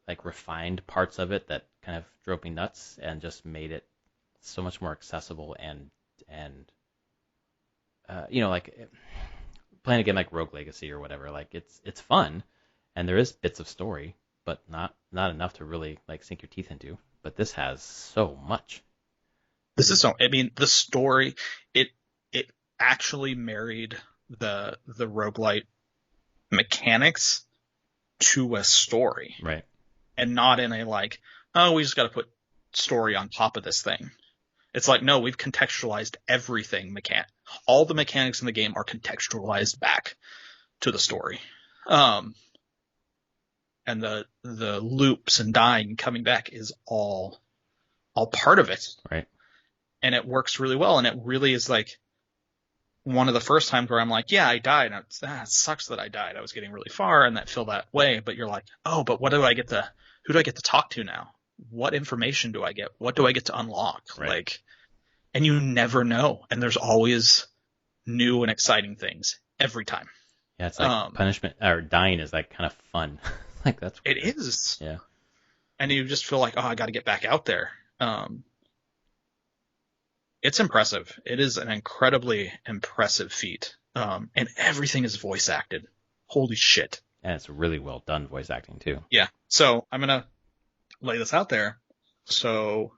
like refined parts of it that kind of drove me nuts and just made it so much more accessible and like playing a game like Rogue Legacy or whatever, like it's fun and there is bits of story, but not enough to really like sink your teeth into. But this has so much. I mean, the story, it actually married the roguelite mechanics to a story. Right. And not in a like, oh, we just got to put story on top of this thing. It's like, no, we've contextualized everything. All the mechanics in the game are contextualized back to the story. And the loops and dying and coming back is all part of it. Right. And it works really well. And it really is like one of the first times where I'm like, yeah, I died. And it sucks that I died. I was getting really far and that feel that way. But you're like, oh, but who do I get to talk to now? What information do I get? What do I get to unlock? Right. Like, and you never know. And there's always new and exciting things every time. Yeah, it's like punishment or dying is like kind of fun. Like that's it is. Yeah. And you just feel like, oh, I got to get back out there. It's impressive. It is an incredibly impressive feat. And everything is voice acted. Holy shit. And it's really well done voice acting too. Yeah. So I'm going to lay this out there. So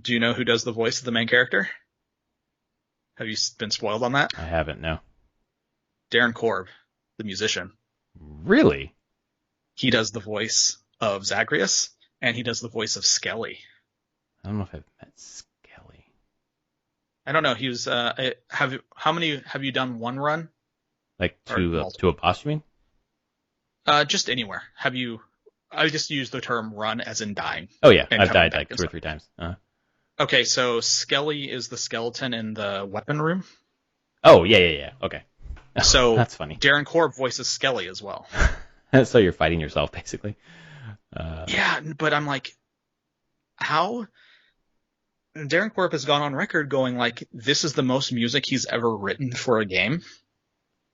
do you know who does the voice of the main character? Have you been spoiled on that? I haven't, no. Darren Korb, the musician. Really? He does the voice of Zagreus, and he does the voice of Skelly. I don't know if I've met Skelly. I don't know. He was. How many have you done one run? Like to a boss, you mean? Just anywhere. Have you? I just use the term run as in dying. Oh yeah, I've died like 2 or 3 times. Okay, so Skelly is the skeleton in the weapon room. Oh yeah. Okay. So that's funny. Darren Korb voices Skelly as well. So you're fighting yourself basically. Yeah, but I'm like, how? Darren Korb has gone on record going like, this is the most music he's ever written for a game.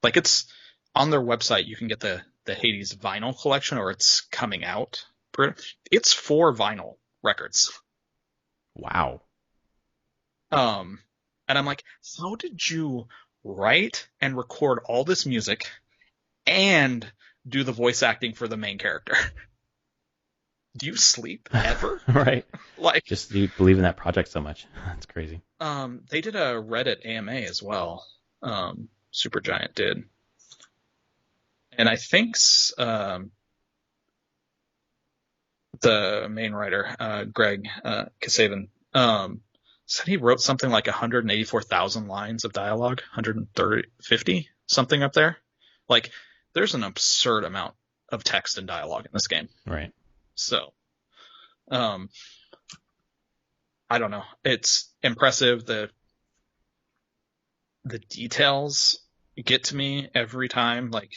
Like it's on their website. You can get the Hades vinyl collection, or it's coming out. It's 4 vinyl records. Wow. And I'm like, how did you write and record all this music and do the voice acting for the main character? Do you sleep ever? Right. Like, just you believe in that project so much. That's crazy. They did a Reddit AMA as well. Supergiant did. And I think the main writer, Greg Kasavin, said he wrote something like 184,000 lines of dialogue, 150, something up there. Like, there's an absurd amount of text and dialogue in this game. Right. So, I don't know. It's impressive. The details get to me every time. Like,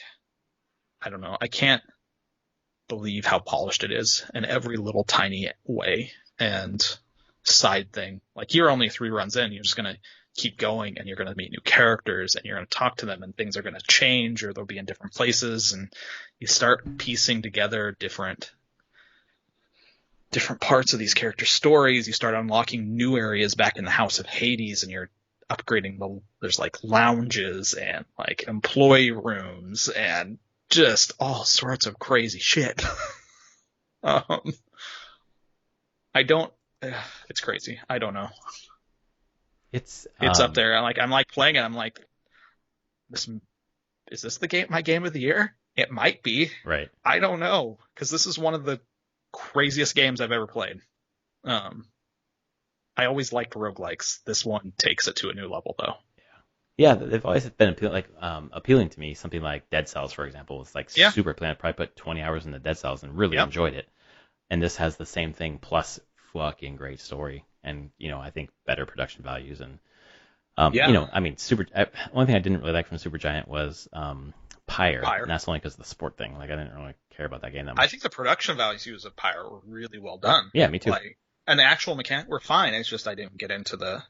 I don't know. I can't believe how polished it is in every little tiny way and side thing. Like, you're only 3 runs in. You're just going to keep going and you're going to meet new characters and you're going to talk to them and things are going to change or they'll be in different places. And you start piecing together different parts of these character stories. You start unlocking new areas back in the House of Hades and you're upgrading there's like lounges and like employee rooms and just all sorts of crazy shit. It's crazy. I don't know. It's up there. I'm like playing it. I'm like, is this my game of the year? It might be. Right. I don't know. 'Cause this is one of the craziest games I've ever played. I always liked roguelikes. This one takes it to a new level though. Yeah, they've always been appealing to me. Something like Dead Cells, for example, was like super planned. I probably put 20 hours into Dead Cells and really enjoyed it. And this has the same thing plus fucking great story and I think better production values and I mean one thing I didn't really like from Supergiant was Pyre. Pyre. And that's only because of the sport thing. Like, I didn't really care about that game that much. I think the production values of Pyre were really well done. Yeah, me too. Like, and the actual mechanics were fine. It's just I didn't get into the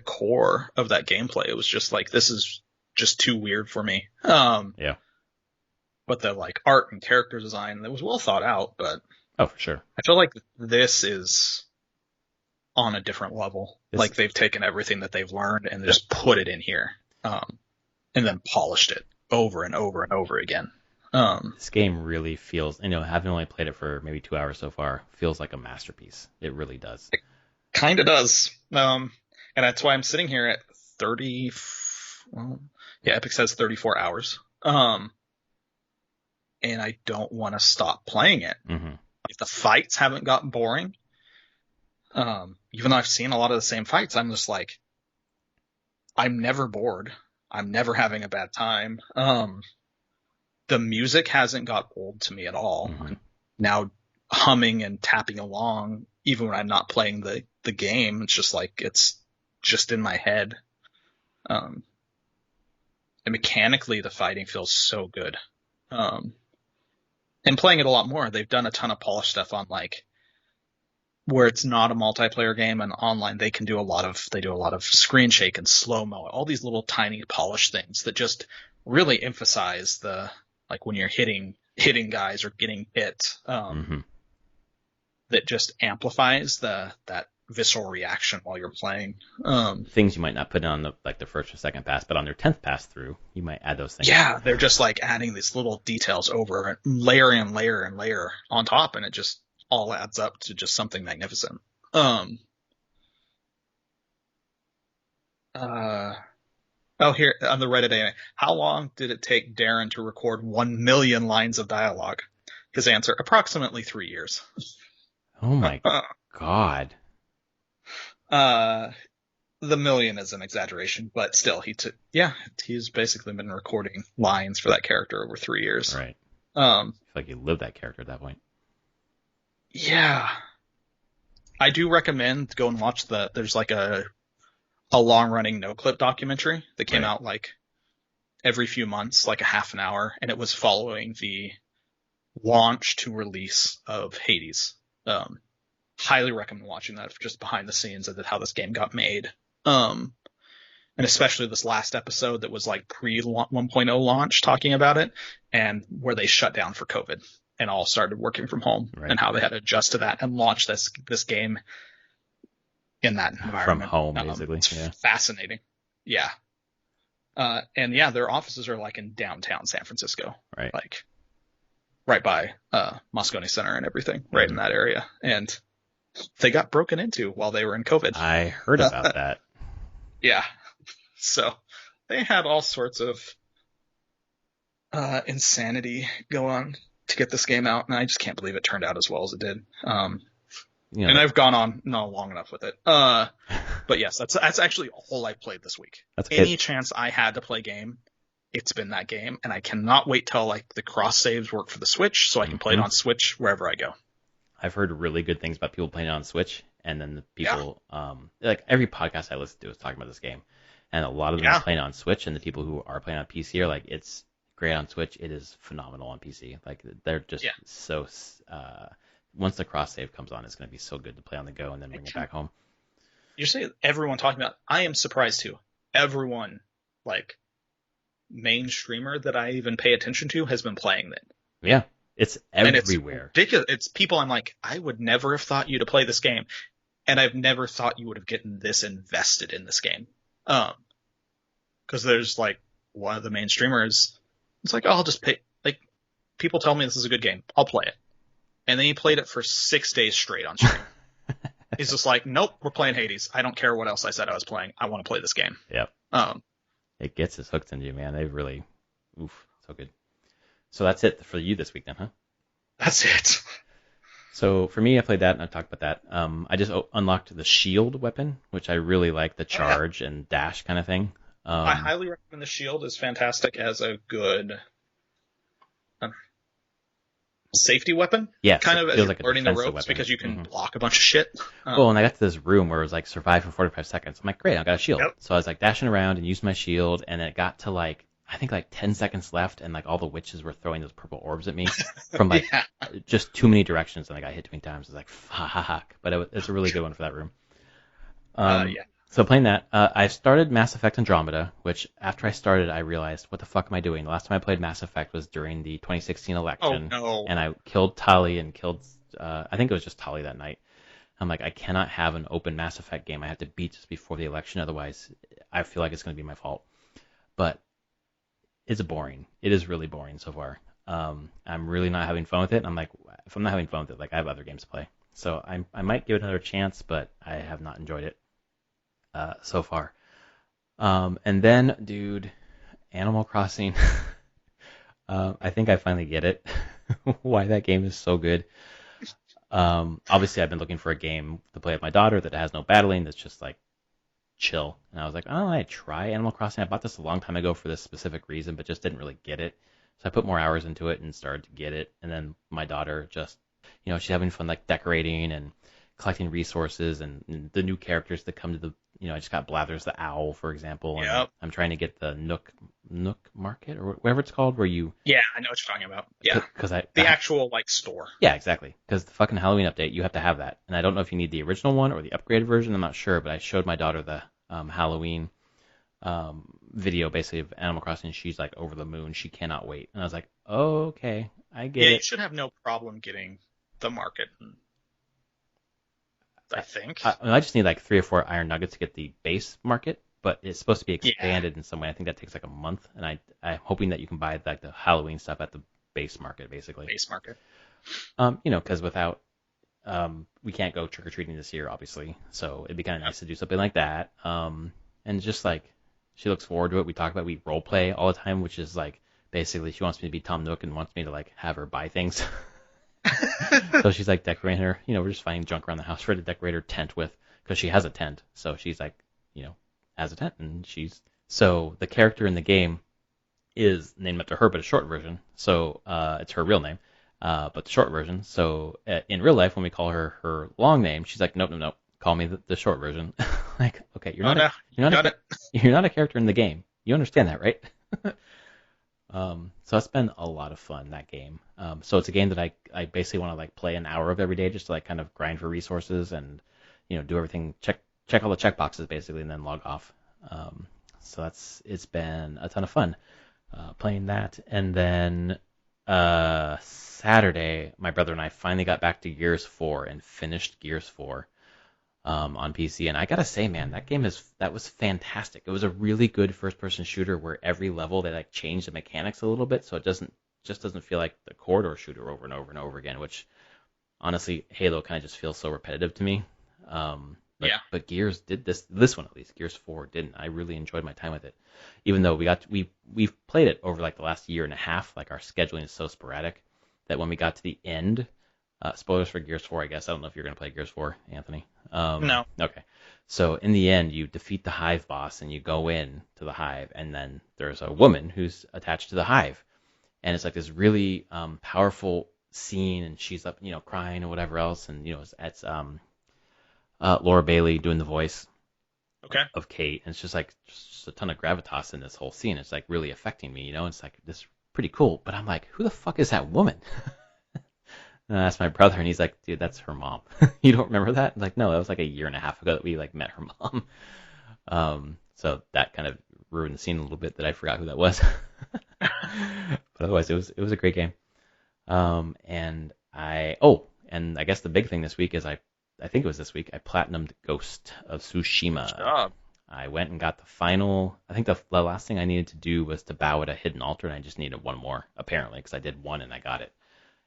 core of that gameplay. It was just like, this is just too weird for me. Yeah. But the like art and character design, it was well thought out, but Oh, for sure. I feel like this is on a different level. Like they've taken everything that they've learned and just put it in here, and then polished it over and over and over again. This game really feels, having only played it for maybe 2 hours so far, feels like a masterpiece. It really does. It kind of does. And that's why I'm sitting here at 30. Well, yeah, Epic says 34 hours. And I don't want to stop playing it. Mm-hmm. If the fights haven't gotten boring, even though I've seen a lot of the same fights, I'm just like, I'm never bored. I'm never having a bad time. The music hasn't got old to me at all. Mm-hmm. I'm now humming and tapping along, even when I'm not playing the game. It's just like, it's just in my head. And mechanically, the fighting feels so good. And playing it a lot more, they've done a ton of polished stuff on like where it's not a multiplayer game and online. They do a lot of screen shake and slow mo, all these little tiny polished things that just really emphasize the like when you're hitting guys or getting hit, Mm-hmm. that just amplifies that visceral reaction while you're playing. Things you might not put on the first or second pass, but on their 10th pass through, you might add those things. Yeah, they're just like adding these little details over and layer and layer and layer on top, and it just all adds up to just something magnificent. Here on the Reddit AMA, how long did it take Darren to record 1 million lines of dialogue? His answer, approximately 3 years. Oh my God. The million is an exaggeration, but still, he's basically been recording lines for that character over 3 years. Right. I feel like you lived that character at that point. Yeah. I do recommend go and watch there's like a long running no clip documentary that came out like every few months, like a half an hour, and it was following the launch to release of Hades. Highly recommend watching that, just behind the scenes of how this game got made. And especially this last episode that was like pre 1.0 launch, talking about it, and where they shut down for COVID and all started working from home, and how they had to adjust to that and launch this game in that environment. From home, basically. It's fascinating. Yeah. And yeah, their offices are like in downtown San Francisco. Right. Like right by Moscone Center and everything, right in that area. And they got broken into while they were in COVID. I heard about that. Yeah. So they had all sorts of insanity go on to get this game out, and I just can't believe it turned out as well as it did. And I've gone on not long enough with it. But yes, that's actually all I played this week. Any chance I had to play game, it's been that game, and I cannot wait till like the cross saves work for the Switch, so I can play it on Switch wherever I go. I've heard really good things about people playing it on Switch, and then the people, like every podcast I listen to is talking about this game, and a lot of them are playing it on Switch, and the people who are playing on PC are like, it's great on Switch, it is phenomenal on PC. Like they're just so. Once the cross save comes on, it's going to be so good to play on the go and then bring it back home. You say everyone talking about. I am surprised too. Everyone, like main streamer that I even pay attention to, has been playing it. Yeah, it's everywhere. It's ridiculous. It's people I'm like, I would never have thought you to play this game, and I've never thought you would have gotten this invested in this game. Because there's like one of the main streamers. It's like, oh, I'll just pay. Like people tell me this is a good game, I'll play it. And then he played it for 6 days straight on stream. He's just like, nope, we're playing Hades. I don't care what else I said I was playing. I want to play this game. Yep. It gets us hooked into you, man. They really, so good. So that's it for you this week then, huh? That's it. So for me, I played that and I talked about that. I just unlocked the shield weapon, which I really like, the charge and dash kind of thing. I highly recommend the shield. Is fantastic as a good safety weapon. Yeah, kind of feels like learning the ropes weapon. because you can block a bunch of shit. Well, and I got to this room where it was like survive for 45 seconds. I'm like, great, I got a shield. Yep. So I was like dashing around and used my shield, and it got to like I think like 10 seconds left, and like all the witches were throwing those purple orbs at me from like Yeah. just too many directions, and I got hit too many times. I was like, fuck. But it's a really good one for that room. Yeah. So playing that, I started Mass Effect Andromeda, which after I started, I realized, what the fuck am I doing? The last time I played Mass Effect was during the 2016 election, Oh no. and I killed Tali and killed, I think it was just Tali that night. I'm like, I cannot have an open Mass Effect game. I have to beat just before the election, otherwise I feel like it's going to be my fault. But it's boring. It is really boring so far. I'm really not having fun with it. I'm like, if I'm not having fun with it, like I have other games to play. So I might give it another chance, but I have not enjoyed it so far. And then, dude, Animal Crossing. I think I finally get it. Why that game is so good. Obviously, I've been looking for a game to play with my daughter that has no battling, that's just like chill. And I was like, oh, I try Animal Crossing. I bought this a long time ago for this specific reason, but just didn't really get it. So I put more hours into it and started to get it. And then my daughter just, she's having fun like decorating and collecting resources and the new characters that come to the, I just got Blathers the Owl, for example. And Yep. I'm trying to get the Nook Market or whatever it's called, where you. Yeah, I know what you're talking about. Yeah. Because the actual like store. Yeah, exactly. Because the fucking Halloween update, you have to have that. And I don't know if you need the original one or the upgraded version. I'm not sure, but I showed my daughter the Halloween video, basically, of Animal Crossing. She's like over the moon. She cannot wait. And I was like, oh, okay, I get it. Yeah, you should have no problem getting the market. I think. I just need like 3 or 4 iron nuggets to get the base market, but it's supposed to be expanded in some way. I think that takes like a month, and I'm hoping that you can buy like the Halloween stuff at the base market, basically. Base market. Because without, we can't go trick or treating this year, obviously. So it'd be kind of nice to do something like that. And just like she looks forward to it. We talk about, we role play all the time, which is like basically she wants me to be Tom Nook and wants me to like have her buy things. So she's like decorating her, we're just finding junk around the house for her to decorate her tent with, because she has a tent. So she's like, has a tent, and so the character in the game is named after her, but a short version. So it's her real name, but the short version. So in real life, when we call her her long name, she's like, nope, call me the short version. Like, okay, you're not a character in the game. You understand that, right? So it's been a lot of fun, that game. So it's a game that I basically want to like play an hour of every day, just to like kind of grind for resources and do everything, check all the checkboxes basically, and then log off. So it's been a ton of fun playing that. And then Saturday, my brother and I finally got back to Gears 4 and finished Gears 4 on PC. And I gotta say, man, that was fantastic. It was a really good first-person shooter where every level they like changed the mechanics a little bit, so it doesn't feel like the corridor shooter over and over and over again. Which honestly, Halo kind of just feels so repetitive to me. But Gears did this one at least. Gears 4 didn't. I really enjoyed my time with it, even though we've played it over like the last year and a half. Like our scheduling is so sporadic that when we got to the end, spoilers for Gears 4, I guess. I don't know if you're gonna play Gears 4, Anthony. No. Okay. So in the end, you defeat the Hive boss and you go in to the Hive, and then there's a woman who's attached to the Hive, and it's like this really powerful scene, and she's up, crying or whatever else, and it's Laura Bailey doing the voice of Kate, and it's just like just a ton of gravitas in this whole scene. It's like really affecting me, It's like this pretty cool, but I'm like, who the fuck is that woman? And I asked my brother, and he's like, dude, that's her mom. You don't remember that? I'm like, no, that was like a year and a half ago that we like met her mom. So that kind of ruined the scene a little bit, that I forgot who that was. But otherwise, it was a great game. And I guess the big thing this week is I think it was this week, I platinumed Ghost of Tsushima. Good job. I went and got the final. I think the last thing I needed to do was to bow at a hidden altar, and I just needed one more, apparently, because I did one and I got it.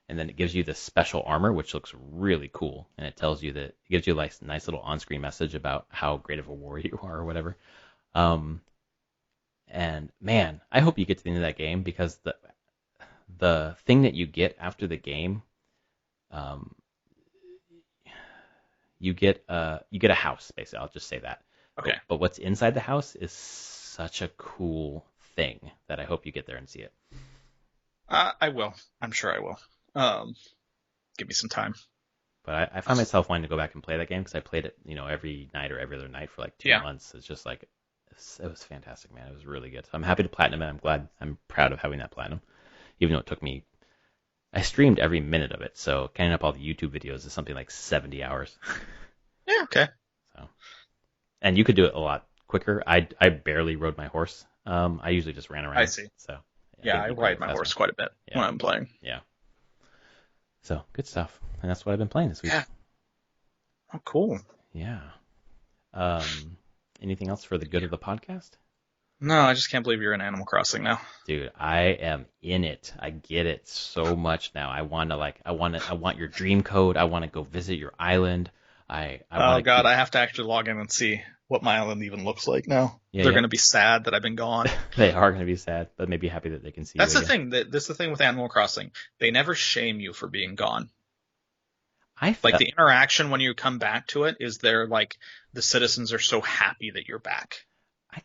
And then it gives you this special armor, which looks really cool, and it tells you it gives you like a nice little on-screen message about how great of a warrior you are or whatever. And man, I hope you get to the end of that game, because the thing that you get after the game, you get a house, basically. I'll just say that. Okay. But what's inside the house is such a cool thing that I hope you get there and see it. I will. I'm sure I will. Give me some time. But I find myself wanting to go back and play that game, because I played it, every night or every other night for like 2 months. It's just like it was fantastic, man. It was really good. So I'm happy to platinum it. I'm proud of having that platinum, even though it took me. I streamed every minute of it, so counting up all the YouTube videos is something like 70 hours. Yeah, okay. So, and you could do it a lot quicker. I barely rode my horse. I usually just ran around. I see. So yeah, I ride my horse quite a bit when I'm playing. Yeah. So good stuff, and that's what I've been playing this week. Yeah. Oh, cool. Yeah. Anything else for the good of the podcast? No, I just can't believe you're in Animal Crossing now. Dude, I am in it. I get it so much now. I want your dream code. I want to go visit your island. I have to actually log in and see what my island even looks like now. Yeah, They're going to be sad that I've been gone. They are going to be sad, but maybe happy that they can see That's you the thing. That's the thing with Animal Crossing. They never shame you for being gone. Like the interaction when you come back to it is they're like the citizens are so happy that you're back.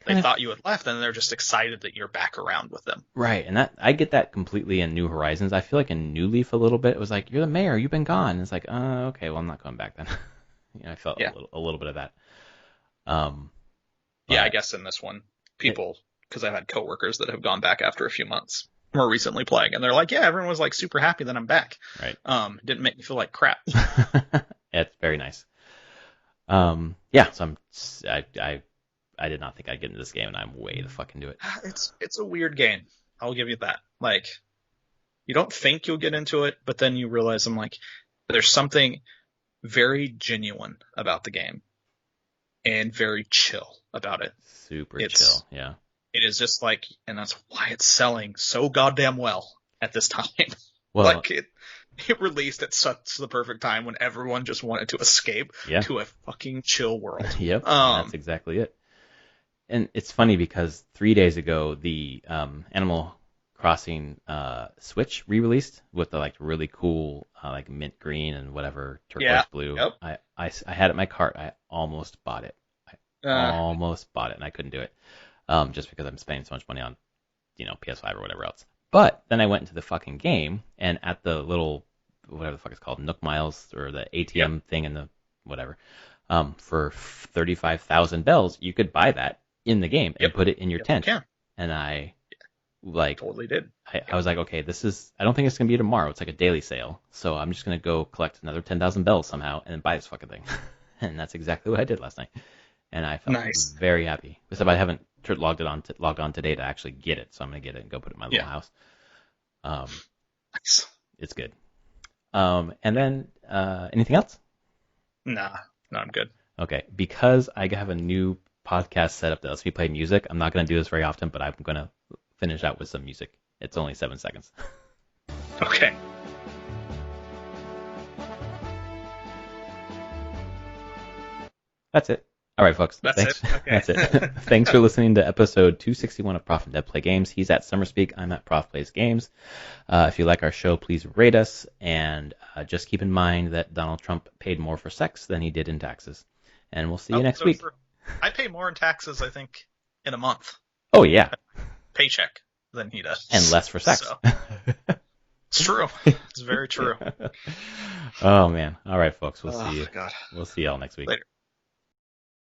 They thought you had left, and they're just excited that you're back around with them. Right, and I get that completely in New Horizons. I feel like in New Leaf a little bit, it was like, you're the mayor, you've been gone. And it's like, okay, well, I'm not going back then. I felt a little bit of that. I guess in this one, people, because I've had coworkers that have gone back after a few months, more recently playing, and they're like, yeah, everyone was like super happy that I'm back. Right. Didn't make me feel like crap. It's very nice. So I did not think I'd get into this game, and I'm way the fuck into it. It's a weird game. I'll give you that. Like, you don't think you'll get into it, but then you realize there's something very genuine about the game, and very chill about it. Super chill, yeah. It is just like, and that's why it's selling so goddamn well at this time. Well, it released at such the perfect time when everyone just wanted to escape to a fucking chill world. Yep, that's exactly it. And it's funny because 3 days ago, the Animal Crossing Switch re-released with the really cool mint green and whatever turquoise blue. Yep. I had it in my cart. I almost bought it. Almost bought it, and I couldn't do it just because I'm spending so much money on PS5 or whatever else. But then I went into the fucking game, and at the little whatever the fuck it's called, Nook Miles or the ATM thing and the whatever, for 35,000 bells, you could buy that in the game and put it in your tent. And I totally did. I was like, okay, I don't think it's going to be tomorrow. It's like a daily sale. So I'm just going to go collect another 10,000 bells somehow and then buy this fucking thing. And that's exactly what I did last night. And I felt very happy. Except I haven't logged on today to actually get it. So I'm going to get it and go put it in my little house. Nice. It's good. And then, anything else? Nah, I'm good. Okay. Because I have a new podcast set up that lets me play music, I'm not going to do this very often, but I'm going to finish out with some music. It's only 7 seconds. Okay. That's it. All right, folks. Thanks. It? Okay. That's it. Thanks for listening to episode 261 of Prof and Dev Play Games. He's at Summerspeak. I'm at Prof Plays Games. If you like our show, please rate us. And just keep in mind that Donald Trump paid more for sex than he did in taxes. And we'll see you next week. I pay more in taxes, I think, in a month. Oh, yeah. Paycheck than he does. And less for sex. So. It's true. It's very true. Oh, man. All right, folks. We'll see you. God. We'll see y'all next week. Later.